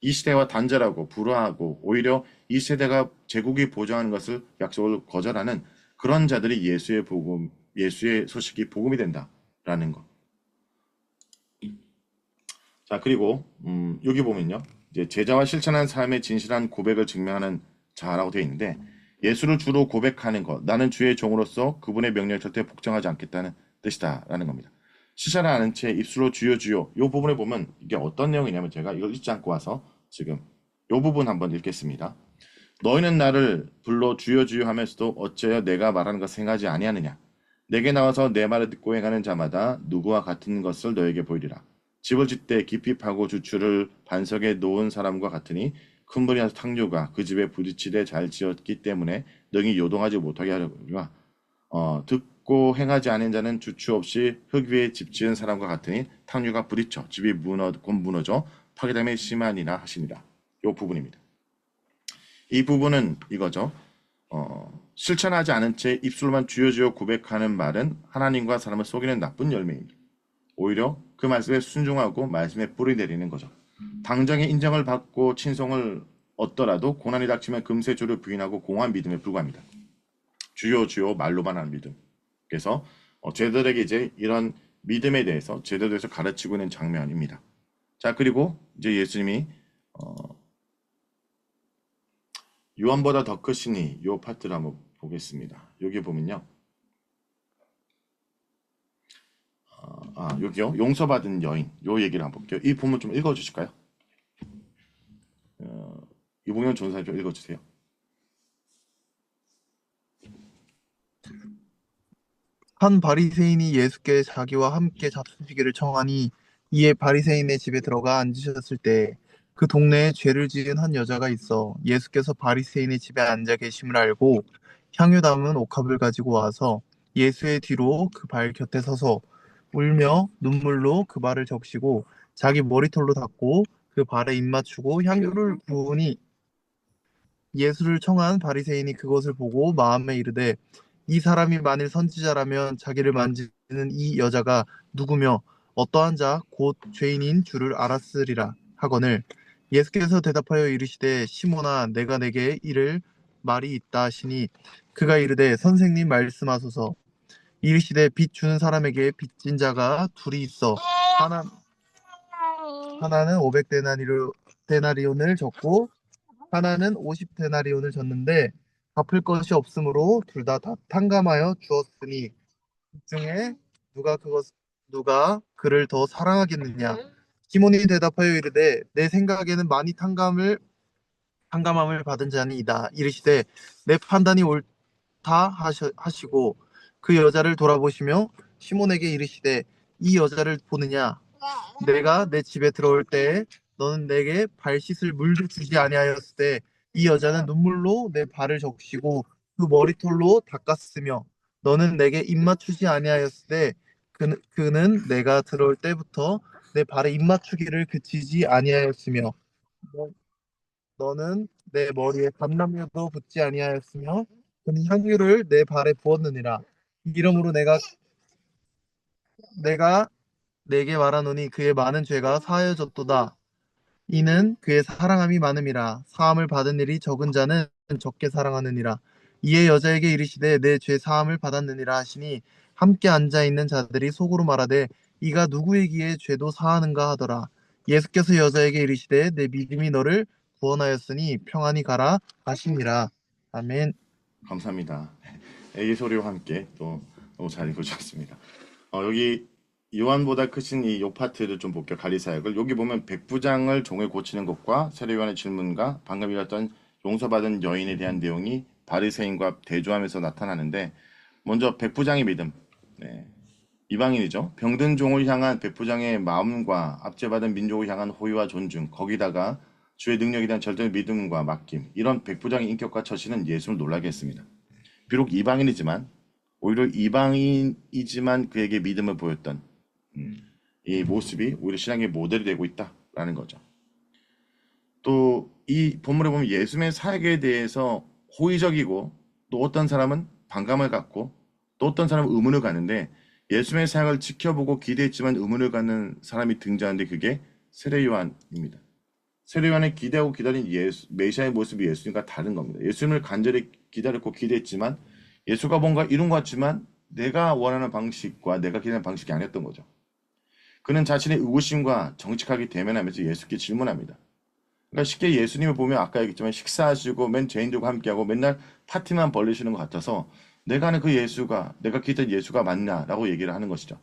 이 시대와 단절하고 불화하고 오히려 이 세대가 제국이 보장하는 것을 약속을 거절하는 그런 자들이 예수의 복음, 예수의 소식이 복음이 된다라는 것. 자, 그리고 여기 보면요. 이제 제자와 실천한 삶의 진실한 고백을 증명하는 자라고 되어 있는데 예수를 주로 고백하는 것. 나는 주의 종으로서 그분의 명령을 절대 복종하지 않겠다는 뜻이다라는 겁니다. 시사를 아는 채 입술로 주여 주여. 이 부분에 보면 이게 어떤 내용이냐면 제가 이걸 읽지 않고 와서 지금 이 부분 한번 읽겠습니다. 너희는 나를 불러 주여 주여 하면서도 어찌하여 내가 말하는 것을 행하지 아니하느냐. 내게 나와서 내 말을 듣고 행하는 자마다 누구와 같은 것을 너에게 보이리라. 집을 짓되 깊이 파고 주추를 반석에 놓은 사람과 같으니 큰 불이 나서 탕류가 그 집에 부딪히되 잘 지었기 때문에 능히 요동하지 못하게 하려거니와 듣고 행하지 않은 자는 주추 없이 흙 위에 집 지은 사람과 같으니 탕류가 부딪혀 집이 곧 무너져 파괴됨이 심하니라 하시니라. 이 부분입니다. 이 부분은 이거죠. 실천하지 않은 채 입술로만 주여 주여 고백하는 말은 하나님과 사람을 속이는 나쁜 열매입니다. 오히려 그 말씀에 순종하고 말씀에 뿌리 내리는 거죠. 당장의 인정을 받고 친송을 얻더라도 고난이 닥치면 금세 주를 부인하고 공허한 믿음에 불과합니다. 주요 주요 말로만 하는 믿음. 그래서 제자들에게 이제 이런 믿음에 대해서 제자들에서 가르치고 있는 장면입니다. 자, 그리고 이제 예수님이 요한보다 더 크시니 요 파트를 한번 보겠습니다. 여기 보면요. 여기요. 용서받은 여인. 요 얘기를 한번 볼게요. 이 부분 좀 읽어주실까요? 이봉현 전사님 좀 읽어주세요. 한 바리새인이 예수께 자기와 함께 잡수시기를 청하니 이에 바리새인의 집에 들어가 앉으셨을 때 그 동네에 죄를 지은 한 여자가 있어 예수께서 바리새인의 집에 앉아 계심을 알고 향유 담은 옥합을 가지고 와서 예수의 뒤로 그 발 곁에 서서 울며 눈물로 그 발을 적시고 자기 머리털로 닦고 그 발에 입 맞추고 향유를 부으니 예수를 청한 바리새인이 그것을 보고 마음에 이르되 이 사람이 만일 선지자라면 자기를 만지는 이 여자가 누구며 어떠한 자 곧 죄인인 줄을 알았으리라 하거늘 예수께서 대답하여 이르시되 시몬아 내가 내게 이를 말이 있다 하시니 그가 이르되 선생님 말씀하소서 이르시되 빚 주는 사람에게 빚진 자가 둘이 있어 하나는 500데나리온을 졌고 하나는 50데나리온을 줬는데 갚을 것이 없으므로 둘 다 탕감하여 주었으니 그 중에 누가 그를 더 사랑하겠느냐 시몬이 대답하여 이르되 내 생각에는 많이 탕감함을 받은 자는 이다 이르시되 내 판단이 옳다 하시고 그 여자를 돌아보시며 시몬에게 이르시되 이 여자를 보느냐 내가 내 집에 들어올 때에 너는 내게 발 씻을 물도 주지 아니하였을 때 이 여자는 눈물로 내 발을 적시고 그 머리털로 닦았으며 너는 내게 입 맞추지 아니하였을 때 그는 내가 들어올 때부터 내 발에 입 맞추기를 그치지 아니하였으며 너는 내 머리에 감람유도 붓지 아니하였으며 그는 향유를 내 발에 부었느니라 이러므로 내가 내게 말하노니 그의 많은 죄가 사하여졌도다. 이는 그의 사랑함이 많음이라. 사함을 받은 일이 적은 자는 적게 사랑하느니라. 이에 여자에게 이르시되 내 죄 사함을 받았느니라 하시니 함께 앉아 있는 자들이 속으로 말하되 이가 누구이기에 죄도 사하는가 하더라. 예수께서 여자에게 이르시되 내 믿음이 너를 구원하였으니 평안히 가라 하시니라. 아멘. 감사합니다. 애기 소리와 함께 또 너무 잘 읽어주셨습니다. 여기 요한보다 크신 이 요 파트를 좀 볼게요. 가리사역을. 여기 보면 백부장을 종을 고치는 것과 세례요한의 질문과 방금 읽었던 용서받은 여인에 대한 내용이 바리새인과 대조하면서 나타나는데 먼저 백부장의 믿음. 네. 이방인이죠. 병든 종을 향한 백부장의 마음과 압제받은 민족을 향한 호의와 존중, 거기다가 주의 능력에 대한 절대적 믿음과 맡김, 이런 백부장의 인격과 처신은 예수를 놀라게 했습니다. 비록 이방인이지만 오히려 이방인이지만 그에게 믿음을 보였던 이 모습이 오히려 신앙의 모델이 되고 있다라는 거죠. 또 이 본문에 보면 예수님의 사역에 대해서 호의적이고 또 어떤 사람은 반감을 갖고 또 어떤 사람은 의문을 갖는데 예수님의 사역을 지켜보고 기대했지만 의문을 갖는 사람이 등장하는데 그게 세례 요한입니다. 세례 요한의 기대하고 기다린 메시아의 모습이 예수님과 다른 겁니다. 예수님을 간절히 기다렸고 기대했지만 예수가 뭔가 이룬 것 같지만 내가 원하는 방식과 내가 기대하는 방식이 아니었던 거죠. 그는 자신의 의구심과 정직하게 대면하면서 예수께 질문합니다. 그러니까 쉽게 예수님을 보면 아까 얘기했지만 식사하시고 맨 죄인들과 함께하고 맨날 파티만 벌리시는 것 같아서 내가 아는 그 예수가 내가 기대한 예수가 맞냐라고 얘기를 하는 것이죠.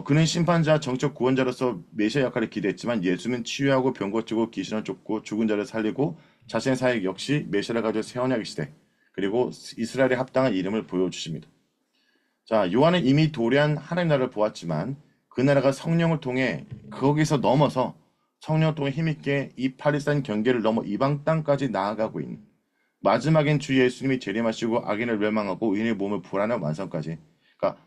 그는 심판자, 정적 구원자로서 메시아 역할을 기대했지만 예수는 치유하고 병 고치고 귀신을 쫓고 죽은 자를 살리고 자신의 사역 역시 메시아를 가지고 새 언약의 시대 그리고 이스라엘에 합당한 이름을 보여주십니다. 자, 요한은 이미 도래한 하나님 나라를 보았지만 그 나라가 성령을 통해 거기서 넘어서 성령을 통해 힘있게 이 파리산 경계를 넘어 이방 땅까지 나아가고 있는 마지막엔 주 예수님이 재림하시고 악인을 멸망하고 의인의 몸을 부활하는 완성까지 그러니까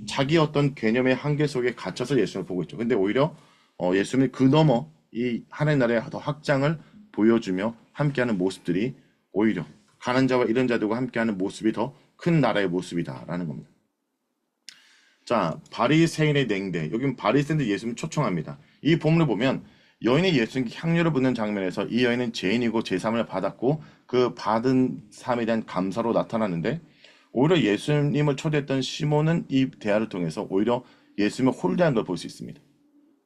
자기 어떤 개념의 한계 속에 갇혀서 예수님을 보고 있죠. 근데 오히려 예수님이 그 너머 이 하나님 나라의 더 확장을 보여주며 함께하는 모습들이 오히려 가난 자와 이런 자들과 함께하는 모습이 더 큰 나라의 모습이다라는 겁니다. 자, 바리새인의 냉대. 여기는 바리새인들 예수님 초청합니다. 이 본문을 보면 여인이 예수님께 향료를 붓는 장면에서 이 여인은 죄인이고 제사함을 받았고 그 받은 삶에 대한 감사로 나타나는데 오히려 예수님을 초대했던 시몬은 이 대화를 통해서 오히려 예수님을 홀대한 걸 볼 수 있습니다.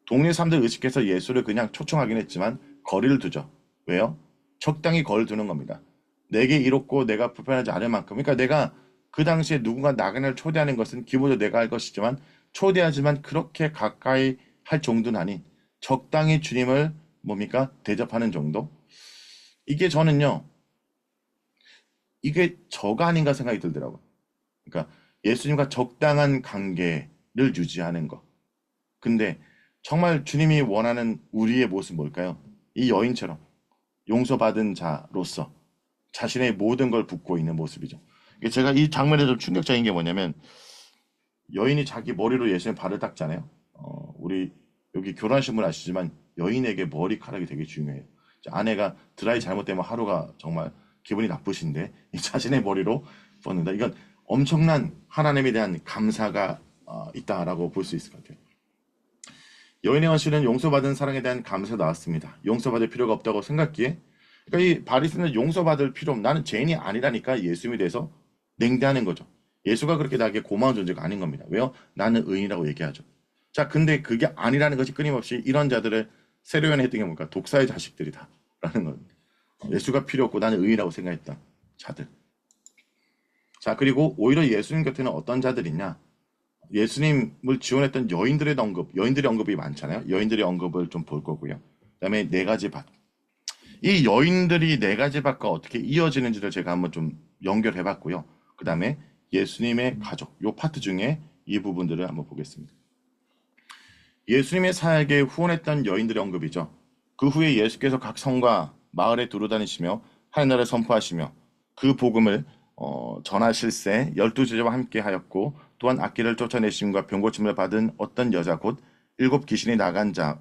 동네 사람들 의식해서 예수를 그냥 초청하긴 했지만 거리를 두죠. 왜요? 적당히 거리를 두는 겁니다. 내게 이롭고 내가 불편하지 않을 만큼. 그러니까 내가 그 당시에 누군가 나그네를 초대하는 것은 기본적으로 내가 할 것이지만 초대하지만 그렇게 가까이 할 정도는 아닌 적당히 주님을 뭡니까? 대접하는 정도? 이게 저는요. 이게 저가 아닌가 생각이 들더라고요. 그러니까 예수님과 적당한 관계를 유지하는 것. 근데 정말 주님이 원하는 우리의 모습은 뭘까요? 이 여인처럼 용서받은 자로서 자신의 모든 걸 붓고 있는 모습이죠. 제가 이 장면에 좀 충격적인 게 뭐냐면 여인이 자기 머리로 예수님의 발을 닦잖아요. 우리 여기 결혼하신 분 아시지만 여인에게 머리카락이 되게 중요해요. 아내가 드라이 잘못되면 하루가 정말 기분이 나쁘신데 이 자신의 머리로 뻗는다. 이건 엄청난 하나님에 대한 감사가 있다라고 볼 수 있을 것 같아요. 여인의 헌신은 용서받은 사랑에 대한 감사가 나왔습니다. 용서받을 필요가 없다고 생각기에 그러니까 이 바리새인은 용서받을 필요 없 나는 죄인이 아니라니까 예수님에 대해서 냉대하는 거죠. 예수가 그렇게 나에게 고마운 존재가 아닌 겁니다. 왜요? 나는 의인이라고 얘기하죠. 자, 근데 그게 아니라는 것이 끊임없이 이런 자들을 세례요한이 했던 게 뭔가 독사의 자식들이다 라는 겁니다. 예수가 필요 없고 나는 의인이라고 생각했던 자들. 자, 그리고 오히려 예수님 곁에는 어떤 자들이 있냐? 예수님을 지원했던 여인들의 언급이 많잖아요. 여인들의 언급을 좀 볼 거고요. 그다음에 네 가지 밭. 이 여인들이 네 가지 밭과 어떻게 이어지는지를 제가 한번 좀 연결해 봤고요. 그다음에 예수님의 가족, 요 파트 중에 이 부분들을 한번 보겠습니다. 예수님의 사역에 후원했던 여인들의 언급이죠. 그 후에 예수께서 각 성과 마을에 두루다니시며 하늘나라를 선포하시며 그 복음을 전하실세 12제자와 함께 하였고 또한 악기를 쫓아내심과 병고침을 받은 어떤 여자 곧 7 귀신이 나간 자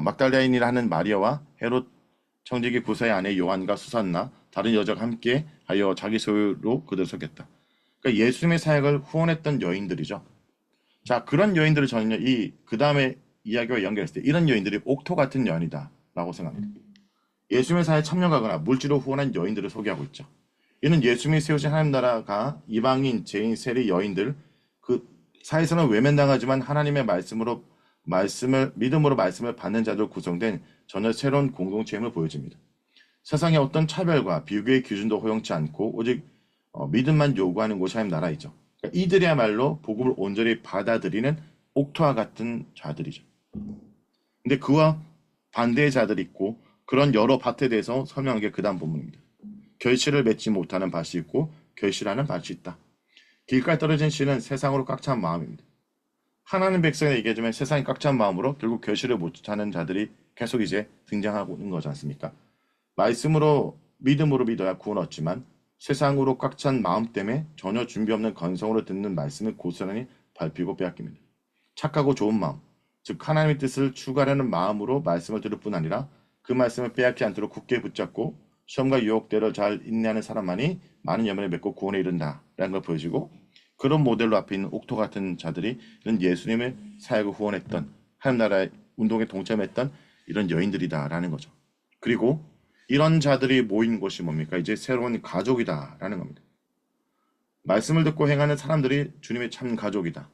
막달라인이라 하는 마리아와 헤롯 청지기 구사의 아내 요한과 수산나 다른 여자가 함께 하여 자기 소유로 그들 속였다. 그러니까 예수님의 사역을 후원했던 여인들이죠. 자, 그런 여인들을 저는요, 그 다음에 이야기와 연결했을 때 이런 여인들이 옥토 같은 여인이다라고 생각합니다. 예수님의 사역에 참여하거나 물질로 후원한 여인들을 소개하고 있죠. 이는 예수님이 세우신 하나님 나라가 이방인, 죄인, 세리, 여인들 그 사회에서는 외면당하지만 하나님의 믿음으로 말씀을 받는 자들 구성된 전혀 새로운 공동체임을 보여줍니다. 세상의 어떤 차별과 비교의 기준도 허용치 않고 오직 믿음만 요구하는 곳이 하나님 나라이죠. 그러니까 이들이야말로 복음을 온전히 받아들이는 옥토와 같은 자들이죠. 근데 그와 반대의 자들이 있고 그런 여러 밭에 대해서 설명한 게 그 다음 부분입니다. 결실을 맺지 못하는 밭이 있고 결실하는 밭이 있다. 길가에 떨어진 씨는 세상으로 꽉 찬 마음입니다. 하나님 백성에 얘기해주면 세상이 꽉 찬 마음으로 결국 결실을 못하는 자들이 계속 이제 등장하고 있는 거지 않습니까? 믿음으로 믿어야 구원 얻지만 세상으로 꽉 찬 마음 때문에 전혀 준비 없는 건성으로 듣는 말씀을 고스란히 밟히고 빼앗깁니다. 착하고 좋은 마음, 즉 하나님의 뜻을 추구하려는 마음으로 말씀을 들을 뿐 아니라 그 말씀을 빼앗지 않도록 굳게 붙잡고 시험과 유혹대로 잘 인내하는 사람만이 많은 열매를 맺고 구원에 이른다라는 걸 보여주고 그런 모델로 앞에 있는 옥토 같은 자들이 이런 예수님의 사역을 후원했던 하나님 나라의 운동에 동참했던 이런 여인들이다라는 거죠. 그리고 이런 자들이 모인 곳이 뭡니까? 이제 새로운 가족이다라는 겁니다. 말씀을 듣고 행하는 사람들이 주님의 참 가족이다.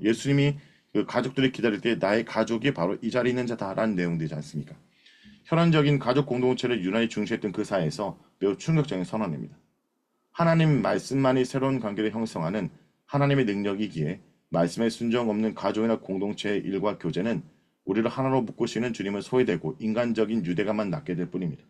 예수님이 그 가족들이 기다릴 때 나의 가족이 바로 이 자리에 있는 자다라는 내용되지 않습니까? 혈연적인 가족 공동체를 유난히 중시했던 그 사회에서 매우 충격적인 선언입니다. 하나님 말씀만이 새로운 관계를 형성하는 하나님의 능력이기에 말씀에 순종 없는 가족이나 공동체의 일과 교제는 우리를 하나로 묶으시는 주님을 소외되고 인간적인 유대감만 낳게 될 뿐입니다.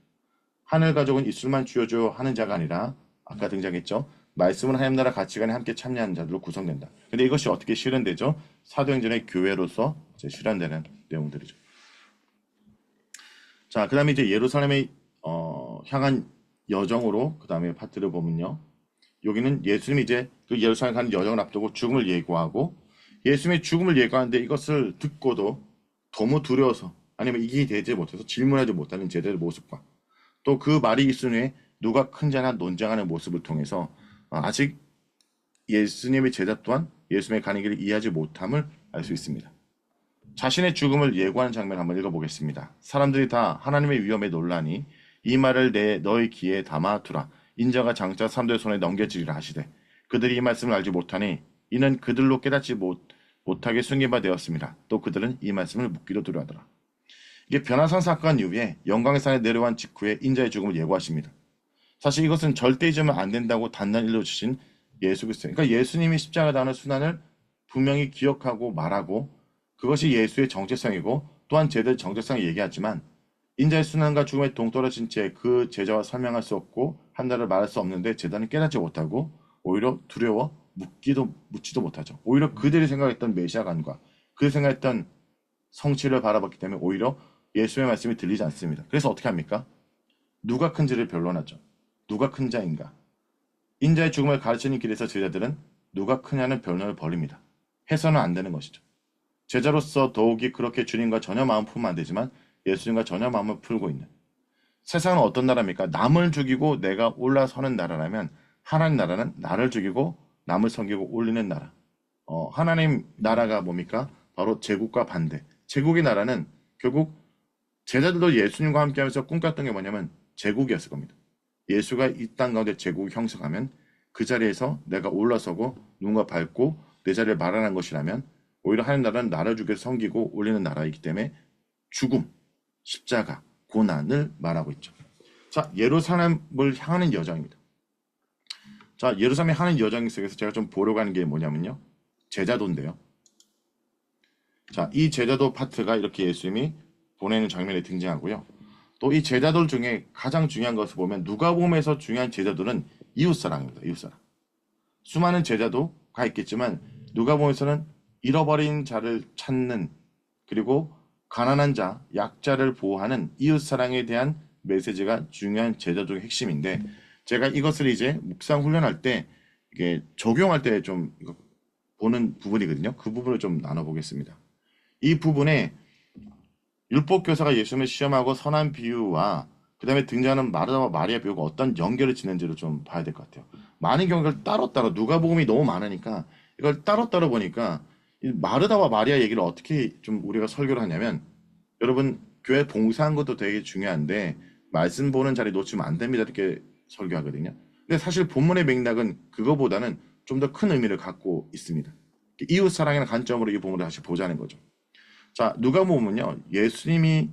하늘 가족은 이술만 쥐어줘 하는 자가 아니라 아까 등장했죠. 말씀은 하나님 나라 가치관에 함께 참여하는 자들로 구성된다. 근데 이것이 어떻게 실현되죠? 사도행전의 교회로서 이제 실현되는 내용들이죠. 자, 그 다음에 이제 예루살렘에 향한 여정으로 그 다음에 파트를 보면요. 여기는 예수님이 이제 그 예루살렘 가는 여정을 앞두고 죽음을 예고하고 예수님의 죽음을 예고하는데 이것을 듣고도 너무 두려워서 아니면 이기되지 못해서 질문하지 못하는 제자의 모습과 또 그 말이 있은 후에 누가 큰 자나 논쟁하는 모습을 통해서 아직 예수님의 제자 또한 예수님의 가는 길을 이해하지 못함을 알 수 있습니다. 자신의 죽음을 예고하는 장면 한번 읽어보겠습니다. 사람들이 다 하나님의 위엄에 놀라니 이 말을 너희 귀에 담아두라. 인자가 장차 사람들의 손에 넘겨지리라 하시되 그들이 이 말씀을 알지 못하니 이는 그들로 깨닫지 못하게 숨긴 바 되었습니다. 또 그들은 이 말씀을 묻기로 두려워하더라. 이게 변화산 사건 이후에 영광의 산에 내려간 직후에 인자의 죽음을 예고하십니다. 사실 이것은 절대 잊으면 안 된다고 단단히 일러주신 예수 그리스도. 그러니까 예수님이 십자가 당하는 순환을 분명히 기억하고 말하고 그것이 예수의 정체성이고 또한 제자의 정체성을 얘기하지만 인자의 순환과 죽음에 동떨어진 채 그 제자와 설명할 수 없고 한나를 말할 수 없는데 제자는 깨닫지 못하고 오히려 두려워 묻지도 못하죠. 오히려 그들이 생각했던 메시아관과 그들이 생각했던 성취를 바라봤기 때문에 오히려 예수의 말씀이 들리지 않습니다. 그래서 어떻게 합니까? 누가 큰지를 변론하죠. 누가 큰 자인가? 인자의 죽음을 가르치는 길에서 제자들은 누가 크냐는 변론을 벌입니다. 해서는 안 되는 것이죠. 제자로서 더욱이 그렇게 주님과 전혀 마음 풀면 안 되지만 예수님과 전혀 마음을 풀고 있는 세상은 어떤 나라입니까? 남을 죽이고 내가 올라서는 나라라면 하나님 나라는 나를 죽이고 남을 섬기고 올리는 나라. 하나님 나라가 뭡니까? 바로 제국과 반대. 제국의 나라는 결국 제자들도 예수님과 함께하면서 꿈꿨던 게 뭐냐면 제국이었을 겁니다. 예수가 이 땅 가운데 제국을 형성하면 그 자리에서 내가 올라서고 누군가 밟고 내 자리를 마련한 것이라면 오히려 하나님 나라는 나를 죽여서 섬기고 올리는 나라이기 때문에 죽음, 십자가, 고난을 말하고 있죠. 자, 예루살렘을 향하는 여정입니다. 자, 예루살렘에 향하는 여정 속에서 제가 좀 보려고 하는 게 뭐냐면요. 제자도인데요. 자, 이 제자도 파트가 이렇게 예수님이 보내는 장면에 등장하고요. 또 이 제자들 중에 가장 중요한 것을 보면 누가복음에서 중요한 제자들은 이웃사랑입니다. 이웃사랑. 수많은 제자도가 있겠지만 누가복음에서는 잃어버린 자를 찾는 그리고 가난한 자, 약자를 보호하는 이웃사랑에 대한 메시지가 중요한 제자도의 핵심인데 제가 이것을 이제 묵상 훈련할 때 이게 적용할 때 좀 보는 부분이거든요. 그 부분을 좀 나눠보겠습니다. 이 부분에 율법 교사가 예수님을 시험하고 선한 비유와 그 다음에 등장하는 마르다와 마리아 비유가 어떤 연결을 짓는지를 좀 봐야 될 것 같아요. 많은 경우를 따로따로 누가복음이 너무 많으니까 이걸 따로따로 보니까 이 마르다와 마리아 얘기를 어떻게 좀 우리가 설교를 하냐면 여러분 교회 봉사한 것도 되게 중요한데 말씀 보는 자리 놓치면 안 됩니다. 이렇게 설교하거든요. 근데 사실 본문의 맥락은 그거보다는 좀 더 큰 의미를 갖고 있습니다. 이웃 사랑이라는 관점으로 이 부분을 다시 보자는 거죠. 자, 누가복음은요. 예수님이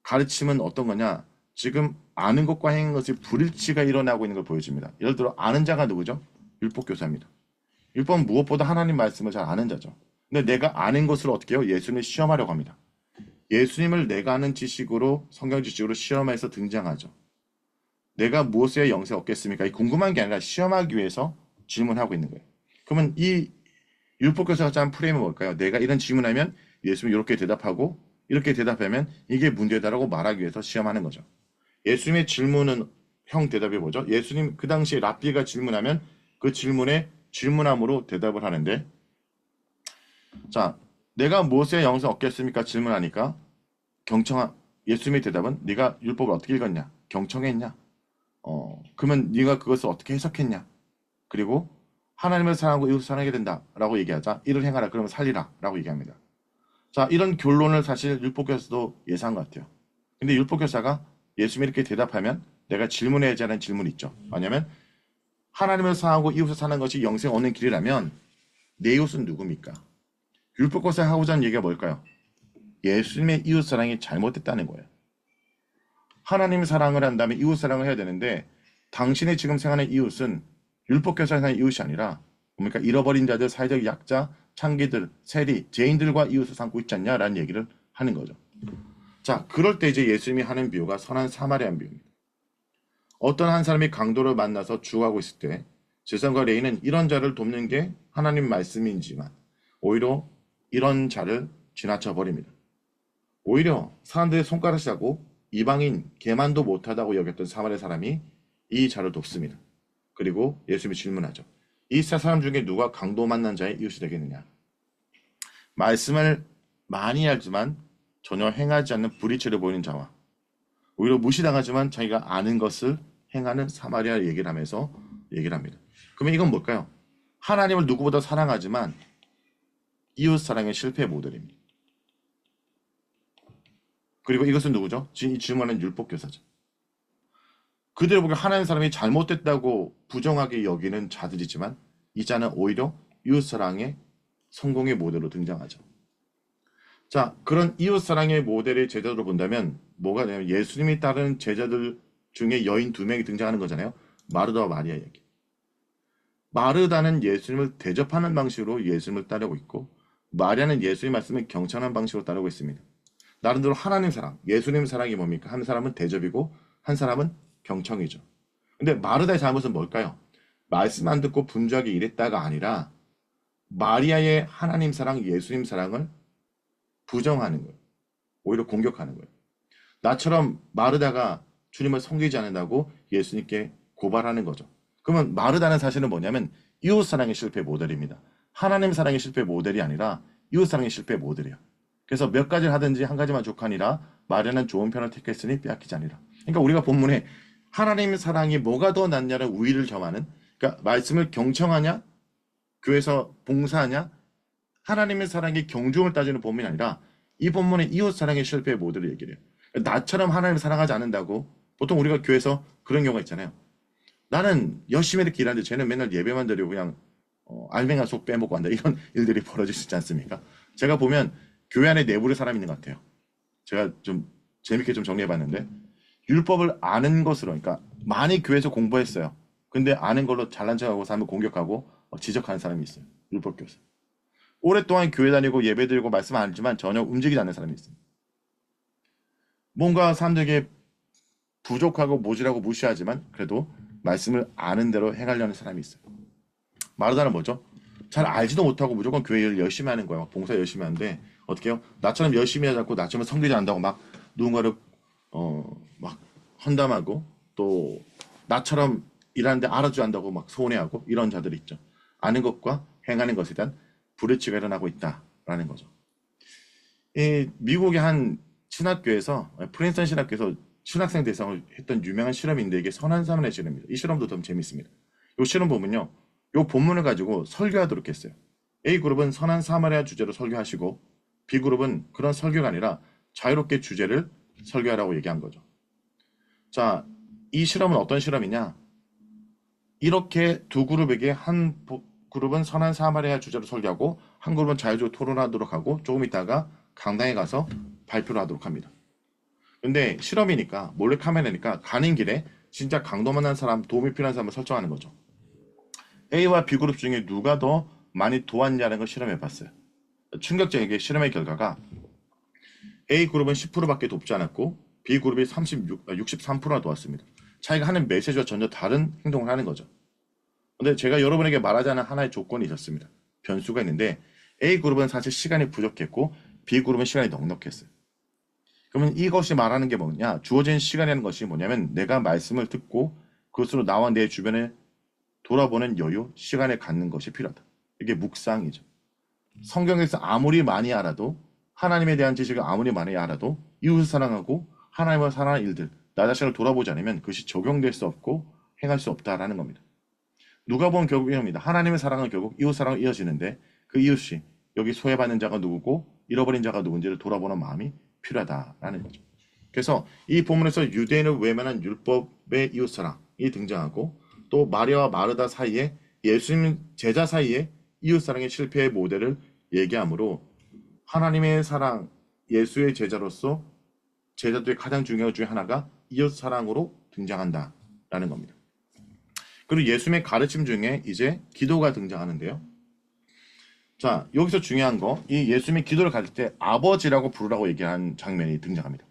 가르침은 어떤 거냐? 지금 아는 것과 행하는 것이 불일치가 일어나고 있는 걸 보여줍니다. 예를 들어 아는 자가 누구죠? 율법교사입니다. 율법은 무엇보다 하나님 말씀을 잘 아는 자죠. 근데 내가 아는 것을 어떻게 해요? 예수님을 시험하려고 합니다. 예수님을 내가 아는 지식으로 성경 지식으로 시험해서 등장하죠. 내가 무엇에 영세 얻겠습니까? 이 궁금한 게 아니라 시험하기 위해서 질문하고 있는 거예요. 그러면 이 율법교사가 짠 프레임은 뭘까요? 내가 이런 질문하면 예수님이 이렇게 대답하고 이렇게 대답하면 이게 문제다라고 말하기 위해서 시험하는 거죠. 예수님의 질문은 형 대답이 뭐죠? 예수님 그 당시에 랍비가 질문하면 그 질문에 질문함으로 대답을 하는데 자, 내가 무엇에 영생 얻겠습니까? 질문하니까 예수님의 대답은 네가 율법을 어떻게 읽었냐? 경청했냐? 그러면 네가 그것을 어떻게 해석했냐? 그리고 하나님을 사랑하고 이웃을 사랑하게 된다라고 얘기하자. 이를 행하라 그러면 살리라라고 얘기합니다. 자, 이런 결론을 사실 율법교사도 예상한 것 같아요. 근데 율법교사가 예수님이 이렇게 대답하면 내가 질문해야지 하는 질문이 있죠. 왜냐하면 하나님을 사랑하고 이웃을 사는 것이 영생 얻는 길이라면 내 이웃은 누굽니까? 율법과서 하고자 하는 얘기가 뭘까요? 예수님의 이웃 사랑이 잘못됐다는 거예요. 하나님 사랑을 한다면 이웃 사랑을 해야 되는데 당신이 지금 생각하는 이웃은 율법교사 생각하는 이웃이 아니라 뭡니까? 잃어버린 자들, 사회적 약자, 창기들, 세리, 죄인들과 이웃을 삼고 있지 않냐라는 얘기를 하는 거죠. 자, 그럴 때 이제 예수님이 하는 비유가 선한 사마리안 비유입니다. 어떤 한 사람이 강도를 만나서 죽어가고 있을 때 제사장과 레위인은 이런 자를 돕는 게 하나님 말씀인지만 오히려 이런 자를 지나쳐 버립니다. 오히려 사람들의 손가락을 잡고 이방인 개만도 못하다고 여겼던 사마리아 사람이 이 자를 돕습니다. 그리고 예수님이 질문하죠. 이 세 사람 중에 누가 강도 만난 자의 이웃이 되겠느냐? 말씀을 많이 알지만 전혀 행하지 않는 불의체를 보이는 자와 오히려 무시당하지만 자기가 아는 것을 행하는 사마리아 얘기를 하면서 얘기를 합니다. 그러면 이건 뭘까요? 하나님을 누구보다 사랑하지만 이웃 사랑의 실패 모델입니다. 그리고 이것은 누구죠? 지금 이 질문하는 율법교사죠. 그들을 보기에 하나님 사람이 잘못됐다고 부정하게 여기는 자들이지만 이 자는 오히려 이웃사랑의 성공의 모델로 등장하죠. 자, 그런 이웃사랑의 모델의 제자들로 본다면 뭐가 되냐면 예수님이 따르는 제자들 중에 여인 2명이 등장하는 거잖아요. 마르다와 마리아 얘기. 마르다는 예수님을 대접하는 방식으로 예수님을 따르고 있고 마리아는 예수님 말씀을 경청하는 방식으로 따르고 있습니다. 나름대로 하나님 사랑, 예수님 사랑이 뭡니까? 한 사람은 대접이고 한 사람은 경청이죠. 근데 마르다의 잘못은 뭘까요? 말씀 안 듣고 분주하게 일했다가 아니라 마리아의 하나님 사랑, 예수님 사랑을 부정하는 거예요. 오히려 공격하는 거예요. 나처럼 마르다가 주님을 섬기지 않는다고 예수님께 고발하는 거죠. 그러면 마르다는 사실은 뭐냐면 이웃 사랑의 실패 모델입니다. 하나님 사랑의 실패 모델이 아니라 이웃 사랑의 실패 모델이에요. 그래서 몇 가지를 하든지 한 가지만 족하니라 마리아는 좋은 편을 택했으니 빼앗기지 아니라. 그러니까 우리가 본문에 하나님의 사랑이 뭐가 더 낫냐는 우위를 겸하는, 그러니까 말씀을 경청하냐, 교회에서 봉사하냐, 하나님의 사랑의 경중을 따지는 본문이 아니라 이 본문에 이웃 사랑의 실패 모델을 얘기를 해요. 나처럼 하나님을 사랑하지 않는다고 보통 우리가 교회에서 그런 경우가 있잖아요. 나는 열심히 이렇게 일하는데 쟤는 맨날 예배만 드리고 그냥 알맹이한 속 빼먹고 한다. 이런 일들이 벌어질 수 있지 않습니까? 제가 보면 교회 안에 내부의 사람이 있는 것 같아요. 제가 좀 재밌게 좀 정리해봤는데 율법을 아는 것으로, 그러니까 많이 교회에서 공부했어요. 근데 아는 걸로 잘난 척하고 사람을 공격하고 지적하는 사람이 있어요. 율법 교사. 오랫동안 교회 다니고 예배 드리고 말씀 안 하지만 전혀 움직이지 않는 사람이 있어요. 뭔가 사람들에게 부족하고 모질하고 무시하지만 그래도 말씀을 아는 대로 행하려는 사람이 있어요. 마르다는 뭐죠? 잘 알지도 못하고 무조건 교회 일 열심히 하는 거예요. 봉사 열심히 하는데 어떻게 해요? 나처럼 열심히 하지 않고 나처럼 섬기지 않는다고 막 누군가를 막 헌담하고 또 나처럼 일하는데 알아주지 않는다고 막 서운해하고 이런 자들이 있죠. 아는 것과 행하는 것에 대한 불일치가 일어나고 있다라는 거죠. 이 미국의 한 신학교에서 프린스턴 신학교에서 신학생 대상을 했던 유명한 실험인데 이게 선한 사마리아 실험입니다. 이 실험도 좀 재밌습니다. 이 실험 보면요. 이 본문을 가지고 설교하도록 했어요. A그룹은 선한 사마리아 주제로 설교하시고 B그룹은 그런 설교가 아니라 자유롭게 주제를 설교하라고 얘기한 거죠. 자, 이 실험은 어떤 실험이냐? 이렇게 두 그룹에게 한 그룹은 선한 사마리아 주제로 설교하고 한 그룹은 자유적으로 토론하도록 하고 조금 있다가 강당에 가서 발표를 하도록 합니다. 근데 실험이니까 몰래 카메라니까 가는 길에 진짜 강도 만난 사람, 도움이 필요한 사람을 설정하는 거죠. A와 B그룹 중에 누가 더 많이 도왔냐는 걸 실험해 봤어요. 충격적이게 실험의 결과가 A그룹은 10%밖에 돕지 않았고 B그룹이 63%나 도왔습니다. 차이가 하는 메시지와 전혀 다른 행동을 하는 거죠. 근데 제가 여러분에게 말하자는 하나의 조건이 있었습니다. 변수가 있는데 A그룹은 사실 시간이 부족했고 B그룹은 시간이 넉넉했어요. 그러면 이것이 말하는 게 뭐냐? 주어진 시간이라는 것이 뭐냐면 내가 말씀을 듣고 그것으로 나와 내 주변을 돌아보는 여유, 시간을 갖는 것이 필요하다. 이게 묵상이죠. 성경에서 아무리 많이 알아도 하나님에 대한 지식을 아무리 많이 알아도 이웃을 사랑하고 하나님을 사랑하는 일들, 나 자신을 돌아보지 않으면 그것이 적용될 수 없고 행할 수 없다라는 겁니다. 누가 보면 결국 이럽니다. 하나님의 사랑은 결국 이웃 사랑으로 이어지는데 그 이웃이 여기 소외받는 자가 누구고 잃어버린 자가 누군지를 돌아보는 마음이 필요하다라는 거죠. 그래서 이 본문에서 유대인을 외면한 율법의 이웃 사랑이 등장하고 또 마리아와 마르다 사이에 예수님 제자 사이에 이웃사랑의 실패의 모델을 얘기하므로 하나님의 사랑, 예수의 제자로서 제자들의 가장 중요한 것 중에 하나가 이웃사랑으로 등장한다라는 겁니다. 그리고 예수님의 가르침 중에 이제 기도가 등장하는데요. 자, 여기서 중요한 거, 이 예수님의 기도를 가질 때 아버지라고 부르라고 얘기한 장면이 등장합니다.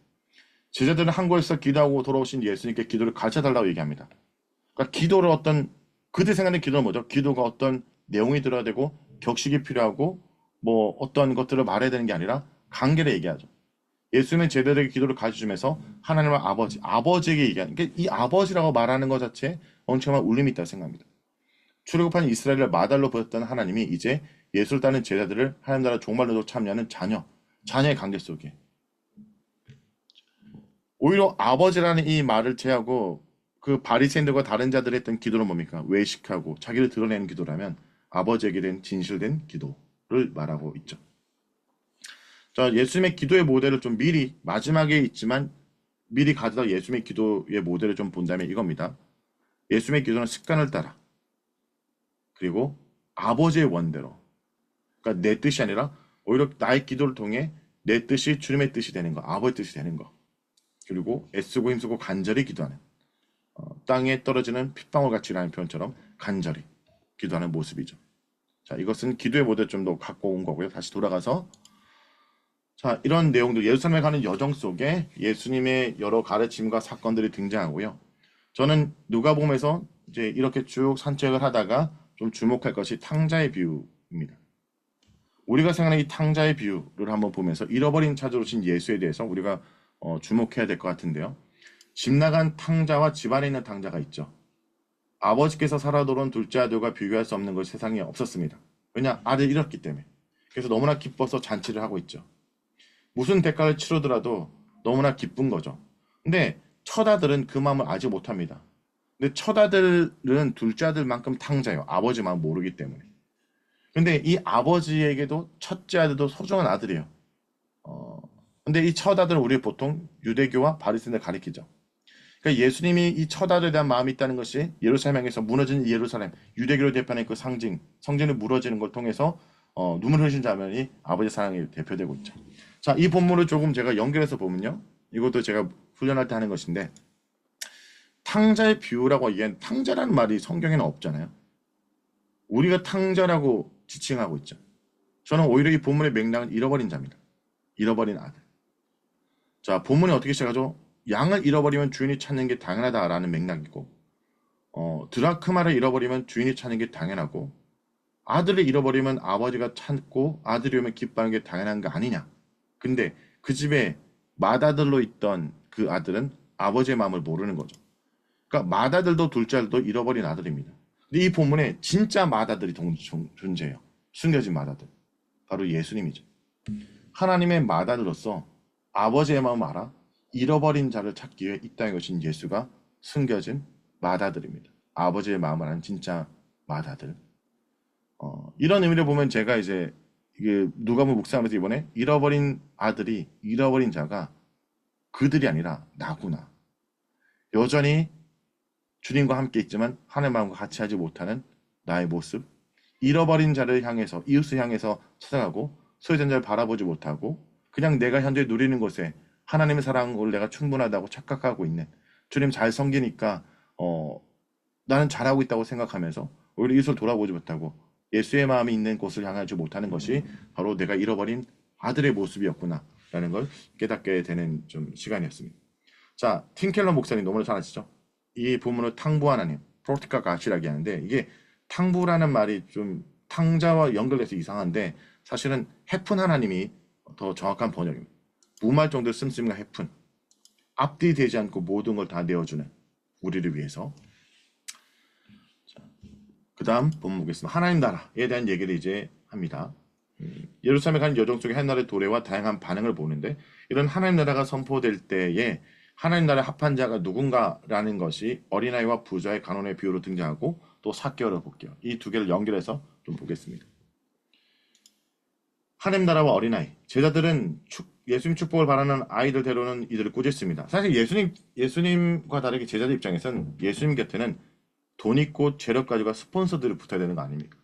제자들은 한 곳에서 기도하고 돌아오신 예수님께 기도를 가르쳐달라고 얘기합니다. 그러니까 기도를 그들 생각하는 기도는 뭐죠? 기도가 어떤 내용이 들어야 되고 격식이 필요하고 뭐 어떤 것들을 말해야 되는 게 아니라 관계를 얘기하죠. 예수님은 제자들에게 기도를 가르쳐주면서 하나님의 아버지에게 얘기하는, 그러니까 이 아버지라고 말하는 것 자체에 엄청난 울림이 있다고 생각합니다. 출애굽한 이스라엘을 마달로 보였던 하나님이 이제 예수를 따르는 제자들을 하나님 나라 종말로도 참여하는 자녀의 관계 속에, 오히려 아버지라는 이 말을 제하고 그 바리새인들과 다른 자들이 했던 기도는 뭡니까? 외식하고 자기를 드러내는 기도라면 아버지에게 된 진실된 기도를 말하고 있죠. 자, 예수님의 기도의 모델을 좀 미리, 마지막에 있지만 미리 가져다 예수님의 기도의 모델을 좀 본다면 이겁니다. 예수님의 기도는 습관을 따라, 그리고 아버지의 원대로, 그러니까 내 뜻이 아니라 오히려 나의 기도를 통해 내 뜻이 주님의 뜻이 되는 거, 아버지 뜻이 되는 거, 그리고 애쓰고 힘쓰고 간절히 기도하는, 땅에 떨어지는 핏방울 같이라는 표현처럼 간절히 기도하는 모습이죠. 자, 이것은 기도의 모델 좀 더 갖고 온 거고요. 다시 돌아가서, 자, 이런 내용들, 예루살렘에 가는 여정 속에 예수님의 여러 가르침과 사건들이 등장하고요. 저는 누가복음에서 이제 이렇게 쭉 산책을 하다가 좀 주목할 것이 탕자의 비유입니다. 우리가 생각하는 이 탕자의 비유를 한번 보면서 잃어버린 찾으러 오신 예수에 대해서 우리가 주목해야 될 것 같은데요. 집 나간 탕자와 집 안에 있는 탕자가 있죠. 아버지께서 살아 돌아온 둘째 아들과 비교할 수 없는 것이 세상에 없었습니다. 왜냐? 아들 잃었기 때문에. 그래서 너무나 기뻐서 잔치를 하고 있죠. 무슨 대가를 치르더라도 너무나 기쁜 거죠. 근데 첫 아들은 그 마음을 알지 못합니다. 근데 첫 아들은 둘째 아들만큼 탕자예요. 아버지 마음 모르기 때문에. 근데 이 아버지에게도 첫째 아들도 소중한 아들이에요. 근데 이 첫 아들은 우리 보통 유대교와 바리새인을 가리키죠. 그러니까 예수님이 이 첫 아들에 대한 마음이 있다는 것이 예루살렘 향해서 무너진 예루살렘, 유대교를 대표하는 그 상징, 성전이 무너지는 걸 통해서 눈물 흘리신 장면이 아버지 사랑이 대표되고 있죠. 자, 이 본문을 조금 제가 연결해서 보면요. 이것도 제가 훈련할 때 하는 것인데, 탕자의 비유라고 얘기한 탕자라는 말이 성경에는 없잖아요. 우리가 탕자라고 지칭하고 있죠. 저는 오히려 이 본문의 맥락은 잃어버린 자입니다. 잃어버린 아들. 자, 본문이 어떻게 시작하죠? 양을 잃어버리면 주인이 찾는 게 당연하다라는 맥락이고, 드라크마를 잃어버리면 주인이 찾는 게 당연하고, 아들을 잃어버리면 아버지가 찾고 아들이 오면 기뻐하는 게 당연한 거 아니냐. 근데 그 집에 맏아들로 있던 그 아들은 아버지의 마음을 모르는 거죠. 그러니까 맏아들도 둘째 아들도 잃어버린 아들입니다. 근데 이 본문에 진짜 맏아들이 존재해요. 숨겨진 맏아들. 바로 예수님이죠. 하나님의 맏아들로서 아버지의 마음을 알아 잃어버린 자를 찾기 위해 이 땅에 오신 예수가 숨겨진 맏아들입니다. 아버지의 마음을 아는 진짜 맏아들. 이런 의미를 보면 제가 이제 이게 누가복음 묵상하면서 이번에 잃어버린 아들이 잃어버린 자가 그들이 아니라 나구나. 여전히 주님과 함께 있지만 하나님의 마음과 같이 하지 못하는 나의 모습. 잃어버린 자를 향해서 이웃을 향해서 찾아가고 소외된 자를 바라보지 못하고 그냥 내가 현재 누리는 것에 하나님의 사랑을 내가 충분하다고 착각하고 있는, 주님 잘 섬기니까 나는 잘하고 있다고 생각하면서 오히려 이웃을 돌아보지 못하고 예수의 마음이 있는 곳을 향하지 못하는 것이 바로 내가 잃어버린 아들의 모습이었구나라는 걸 깨닫게 되는 좀 시간이었습니다. 자, 팀켈러 목사님 너무나 잘 아시죠? 이 본문을 탕부 하나님, 프로티카 가시라고 하는데, 이게 탕부라는 말이 좀 탕자와 연결돼서 이상한데 사실은 해픈 하나님이 더 정확한 번역입니다. 무말 정도의 씀씀이가 해픈, 앞뒤 되지 않고 모든 걸 다 내어주는 우리를 위해서. 그 다음 본문 보겠습니다. 하나님 나라에 대한 얘기를 이제 합니다. 예루살렘에 가는 여정 속에 하나님의 도래와 다양한 반응을 보는데, 이런 하나님 나라가 선포될 때에 하나님 나라에 합한 자가 누군가라는 것이 어린아이와 부자의 간혼의 비유로 등장하고, 또 삭개어를 볼게요. 이 두 개를 연결해서 좀 보겠습니다. 하나님 나라와 어린아이. 제자들은 예수님 축복을 바라는 아이들 데려오는 이들을 꾸짖습니다. 사실 예수님과 다르게 제자들 입장에서는 예수님 곁에는 돈 있고 재력 가지고 스폰서들을 붙어야 되는 거 아닙니까?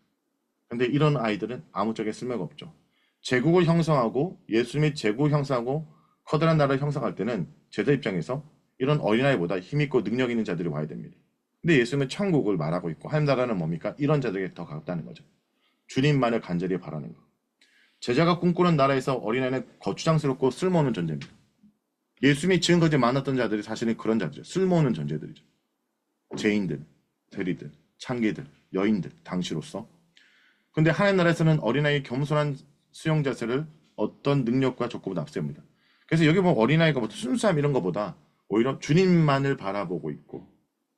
근데 이런 아이들은 아무짝에 쓸모가 없죠. 제국을 형성하고 예수님이 제국을 형성하고 커다란 나라를 형성할 때는 제자 입장에서 이런 어린아이보다 힘있고 능력 있는 자들이 와야 됩니다. 근데 예수님은 천국을 말하고 있고 하나님 나라는 뭡니까? 이런 자들에게 더 가깝다는 거죠. 주님만을 간절히 바라는 거. 제자가 꿈꾸는 나라에서 어린아이는 거추장스럽고 쓸모없는 존재입니다. 예수님이 지금까지 만났던 자들이 사실은 그런 자들이죠. 쓸모없는 존재들이죠. 죄인들, 세리들, 창기들, 여인들, 당시로서. 근데 하나님 나라에서는 어린아이의 겸손한 수용 자세를 어떤 능력과 조건보다 앞세웁니다. 그래서 여기 보면 어린아이가 뭐 순수함 이런 것보다 오히려 주님만을 바라보고 있고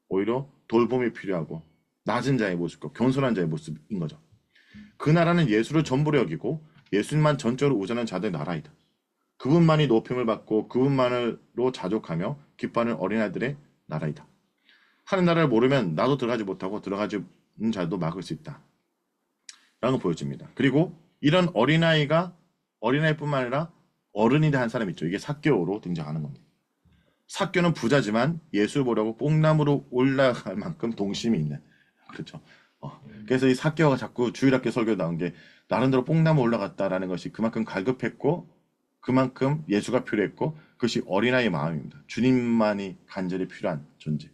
오히려 돌봄이 필요하고 낮은 자의 모습과 겸손한 자의 모습인 거죠. 그 나라는 예수를 전부로 여기고 예수님만 전적으로 우선한 자들의 나라이다. 그분만이 높임을 받고 그분만으로 자족하며 기뻐하는 어린아이들의 나라이다. 하는 나라를 모르면 나도 들어가지 못하고 들어가지 않는 자도 막을 수 있다. 라는 걸 보여줍니다. 그리고 이런 어린아이뿐만 아니라 어른이 된 한 사람 있죠. 이게 삭개오로 등장하는 겁니다. 삭개오는 부자지만 예수 보려고 뽕나무로 올라갈 만큼 동심이 있는. 그렇죠. 그래서 이 삭개오가 자꾸 주일학교 설교 나온 게 나름대로 뽕나무 올라갔다라는 것이 그만큼 갈급했고 그만큼 예수가 필요했고 그것이 어린아이의 마음입니다. 주님만이 간절히 필요한 존재.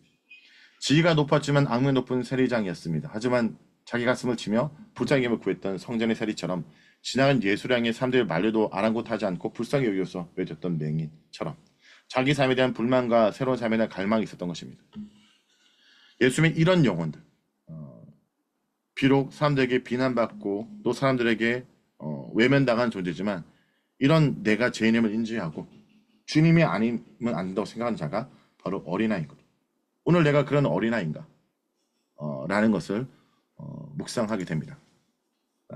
지위가 높았지만 악명 높은 세리장이었습니다. 하지만 자기 가슴을 치며 부자임을 구했던 성전의 세리처럼 지나간 예수를 향해 사람들이 말려도 아랑곳하지 않고 불쌍히 여겨서 외쳤던 맹인처럼 자기 삶에 대한 불만과 새로운 삶에 대한 갈망이 있었던 것입니다. 예수님의 이런 영혼들 비록 사람들에게 비난받고 또 사람들에게 외면당한 존재지만 이런 내가 죄인임을 인지하고 주님이 아니면 안 된다고 생각하는 자가 바로 어린아이거든요. 오늘 내가 그런 어린아이인가? 라는 것을 묵상하게 됩니다.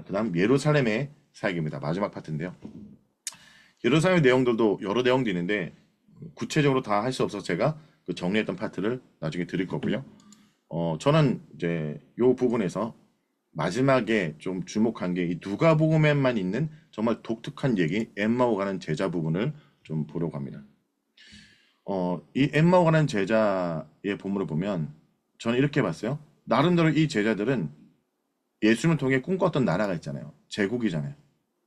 그 다음 예루살렘의 사역입니다. 마지막 파트인데요. 예루살렘의 내용들도 여러 내용도 있는데 구체적으로 다 할 수 없어서 제가 그 정리했던 파트를 나중에 드릴 거고요. 저는 이제 이 부분에서 마지막에 좀 주목한 게 이 누가복음에만 있는 정말 독특한 얘기 엠마오 가는 제자 부분을 좀 보려고 합니다. 이 엠마오 가는 제자의 본문을 보면 저는 이렇게 봤어요. 나름대로 이 제자들은 예수님을 통해 꿈꿨던 나라가 있잖아요. 제국이잖아요.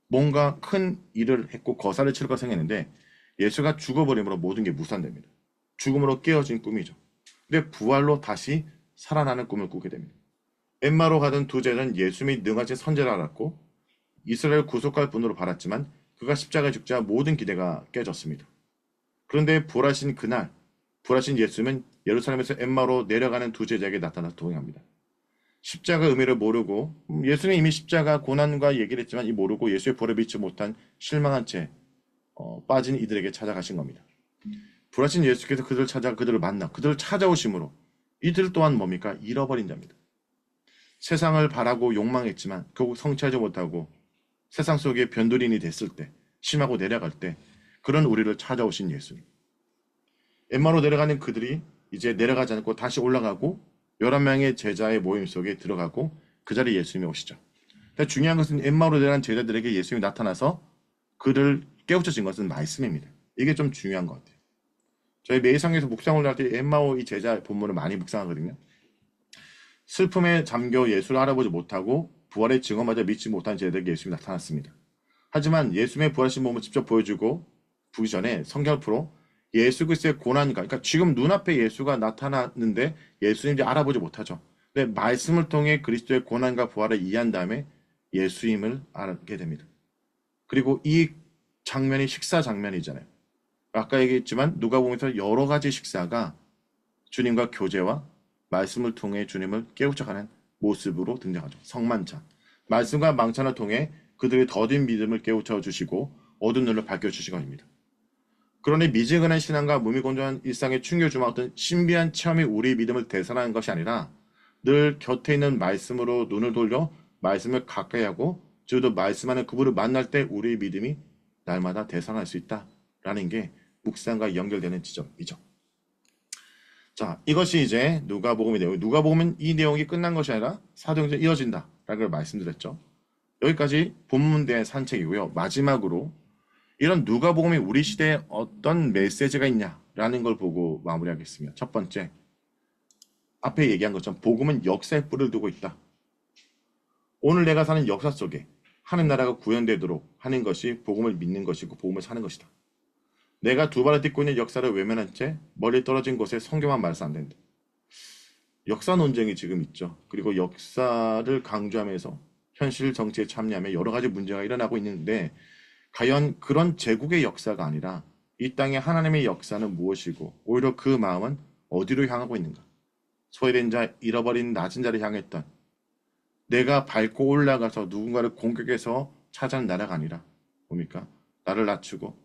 뭔가 큰 일을 했고 거사를 치를 거 생겼는데 예수가 죽어버림으로 모든 게 무산됩니다. 죽음으로 깨어진 꿈이죠. 근데 부활로 다시 살아나는 꿈을 꾸게 됩니다. 엠마로 가던 두 제자는 예수님이 능하신 선제를 알았고 이스라엘 구속할 분으로 바랐지만 그가 십자가에 죽자 모든 기대가 깨졌습니다. 그런데 부활하신 그날 부활하신 예수님은 예루살렘에서 엠마로 내려가는 두 제자에게 나타나서 동행합니다. 십자가 의미를 모르고 예수는 이미 십자가 고난과 얘기를 했지만 이 모르고 예수의 부활을 믿지 못한 실망한 채 빠진 이들에게 찾아가신 겁니다. 부활하신 예수께서 그들을 찾아 그들을 만나 그들을 찾아오심으로 이들 또한 뭡니까? 잃어버린 자입니다. 세상을 바라고 욕망했지만 결국 성취하지 못하고 세상 속에 변두린이 됐을 때 심하고 내려갈 때 그런 우리를 찾아오신 예수님. 엠마로 내려가는 그들이 이제 내려가지 않고 다시 올라가고 11명의 제자의 모임 속에 들어가고 그 자리에 예수님이 오시죠. 근데 중요한 것은 엠마로 내려간 제자들에게 예수님이 나타나서 그를 깨우쳐진 것은 말씀입니다. 이게 좀 중요한 것 같아요. 저희 매일상에서 묵상을 할 때 엠마오 이 제자 본문을 많이 묵상하거든요. 슬픔에 잠겨 예수를 알아보지 못하고 부활의 증언마저 믿지 못한 제자들에게 예수님이 나타났습니다. 하지만 예수님의 부활하신 몸을 직접 보여주고 보기 전에 성경을 풀어 예수 그리스도의 고난과 그러니까 지금 눈앞에 예수가 나타났는데 예수님이 알아보지 못하죠. 근데 말씀을 통해 그리스도의 고난과 부활을 이해한 다음에 예수님을 알게 됩니다. 그리고 이 장면이 식사 장면이잖아요. 아까 얘기했지만 누가복음에서 여러 가지 식사가 주님과 교제와 말씀을 통해 주님을 깨우쳐가는 모습으로 등장하죠. 성만찬. 말씀과 망찬을 통해 그들의 더딘 믿음을 깨우쳐 주시고 어두운 눈을 밝혀주신 것입니다. 그러니 미지근한 신앙과 무미건조한 일상에 충격주마 어떤 신비한 체험이 우리의 믿음을 대선하는 것이 아니라 늘 곁에 있는 말씀으로 눈을 돌려 말씀을 가까이 하고 저도 말씀하는 그분을 만날 때 우리의 믿음이 날마다 대선할 수 있다라는 게 묵상과 연결되는 지점이죠. 자, 이것이 이제 누가복음의 내용. 누가복음은 이 내용이 끝난 것이 아니라 사도행전이 이어진다라는 걸 말씀드렸죠. 여기까지 본문대의 산책이고요. 마지막으로 이런 누가복음이 우리 시대에 어떤 메시지가 있냐라는 걸 보고 마무리하겠습니다. 첫 번째, 앞에 얘기한 것처럼 복음은 역사에 뿔을 두고 있다. 오늘 내가 사는 역사 속에 하나님 나라가 구현되도록 하는 것이 복음을 믿는 것이고 복음을 사는 것이다. 내가 두 발을 딛고 있는 역사를 외면한 채 멀리 떨어진 곳에 성경만 말해서 안 된다. 역사 논쟁이 지금 있죠. 그리고 역사를 강조하면서 현실 정치에 참여하며 여러 가지 문제가 일어나고 있는데 과연 그런 제국의 역사가 아니라 이 땅의 하나님의 역사는 무엇이고 오히려 그 마음은 어디로 향하고 있는가? 소외된 자, 잃어버린 낮은 자를 향했던 내가 밟고 올라가서 누군가를 공격해서 찾아낸 나라가 아니라 뭡니까? 나를 낮추고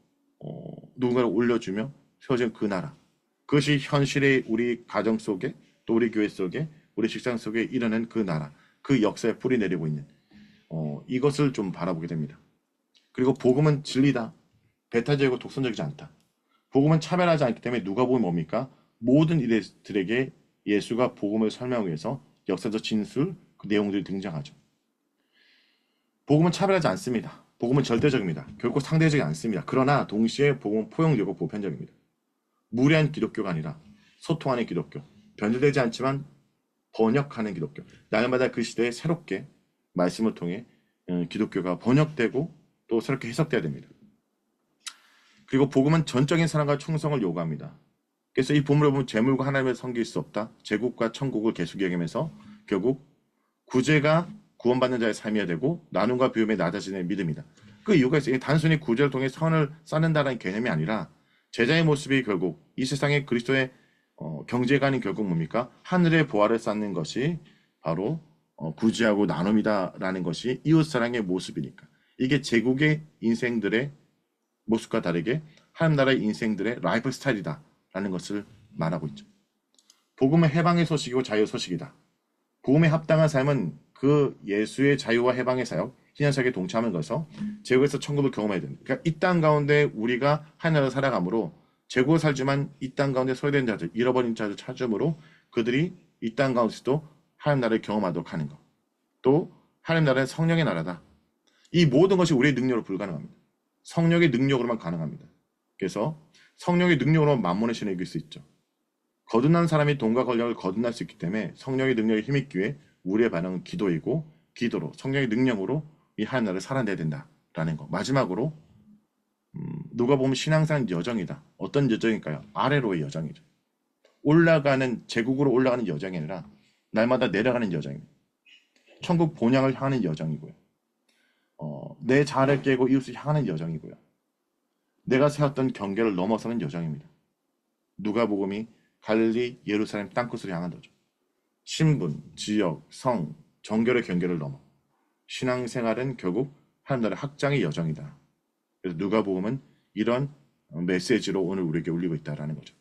누군가를 올려주며 세워진 그 나라. 그것이 현실의 우리 가정 속에 또 우리 교회 속에 우리 직장 속에 일어난 그 나라. 그 역사에 뿌리 내리고 있는 이것을 좀 바라보게 됩니다. 그리고 복음은 진리다. 배타적이고 독선적이지 않다. 복음은 차별하지 않기 때문에 누가복음이 뭡니까? 모든 이들에게 예수가 복음을 설명하기 위해서 역사적 진술, 그 내용들이 등장하죠. 복음은 차별하지 않습니다. 복음은 절대적입니다. 결코 상대적이지 않습니다. 그러나 동시에 복음은 포용적이고 보편적입니다. 무례한 기독교가 아니라 소통하는 기독교, 변질되지 않지만 번역하는 기독교. 날마다 그 시대에 새롭게 말씀을 통해 기독교가 번역되고 또 새롭게 해석돼야 됩니다. 그리고 복음은 전적인 사랑과 충성을 요구합니다. 그래서 이 본문을 보면 재물과 하나님을 섬길 수 없다. 제국과 천국을 계속 얘기하면서 결국 구제가 구원받는 자의 삶이어야 되고 나눔과 비움에 낮아지는 믿음이다. 그 이유가 있어요. 단순히 구제를 통해 선을 쌓는다는 개념이 아니라 제자의 모습이 결국 이 세상의 그리스도의 경제관이 결국 뭡니까? 하늘의 보화를 쌓는 것이 바로 구제하고 나눔이다라는 것이 이웃사랑의 모습이니까. 이게 제국의 인생들의 모습과 다르게 하나님 나라의 인생들의 라이프 스타일이다라는 것을 말하고 있죠. 복음은 해방의 소식이고 자유의 소식이다. 복음에 합당한 삶은 그 예수의 자유와 해방의 사역, 희년사역에 동참하는 것에서 제국에서 천국을 경험해야 됩니다. 그러니까 이 땅 가운데 우리가 하나님을 살아가므로 제국을 살지만 이 땅 가운데 소외된 자들, 잃어버린 자들 찾음으로 그들이 이 땅 가운데서도 하나님 나라를 경험하도록 하는 것. 또 하나님 나라는 성령의 나라다. 이 모든 것이 우리의 능력으로 불가능합니다. 성령의 능력으로만 가능합니다. 그래서 성령의 능력으로 만몬의 신을 이길 수 있죠. 거듭난 사람이 돈과 권력을 거듭날 수 있기 때문에 성령의 능력에 힘입기 위해 우리의 반응은 기도이고 기도로 성령의 능력으로 이 하나님 나라를 살아내야 된다라는 거. 마지막으로 누가 보면 신앙생활 여정이다. 어떤 여정일까요? 아래로의 여정이죠. 올라가는 제국으로 올라가는 여정이 아니라 날마다 내려가는 여정입니다. 천국 본향을 향하는 여정이고요. 내 자아를 깨고 이웃을 향하는 여정이고요. 내가 세웠던 경계를 넘어서는 여정입니다. 누가복음이 갈릴리, 예루살렘 땅끝으로 향한 거죠. 신분, 지역, 성, 정결의 경계를 넘어 신앙생활은 결국 하나님 나라의 확장의 여정이다. 그래서 누가복음은 이런 메시지로 오늘 우리에게 울리고 있다라는 거죠.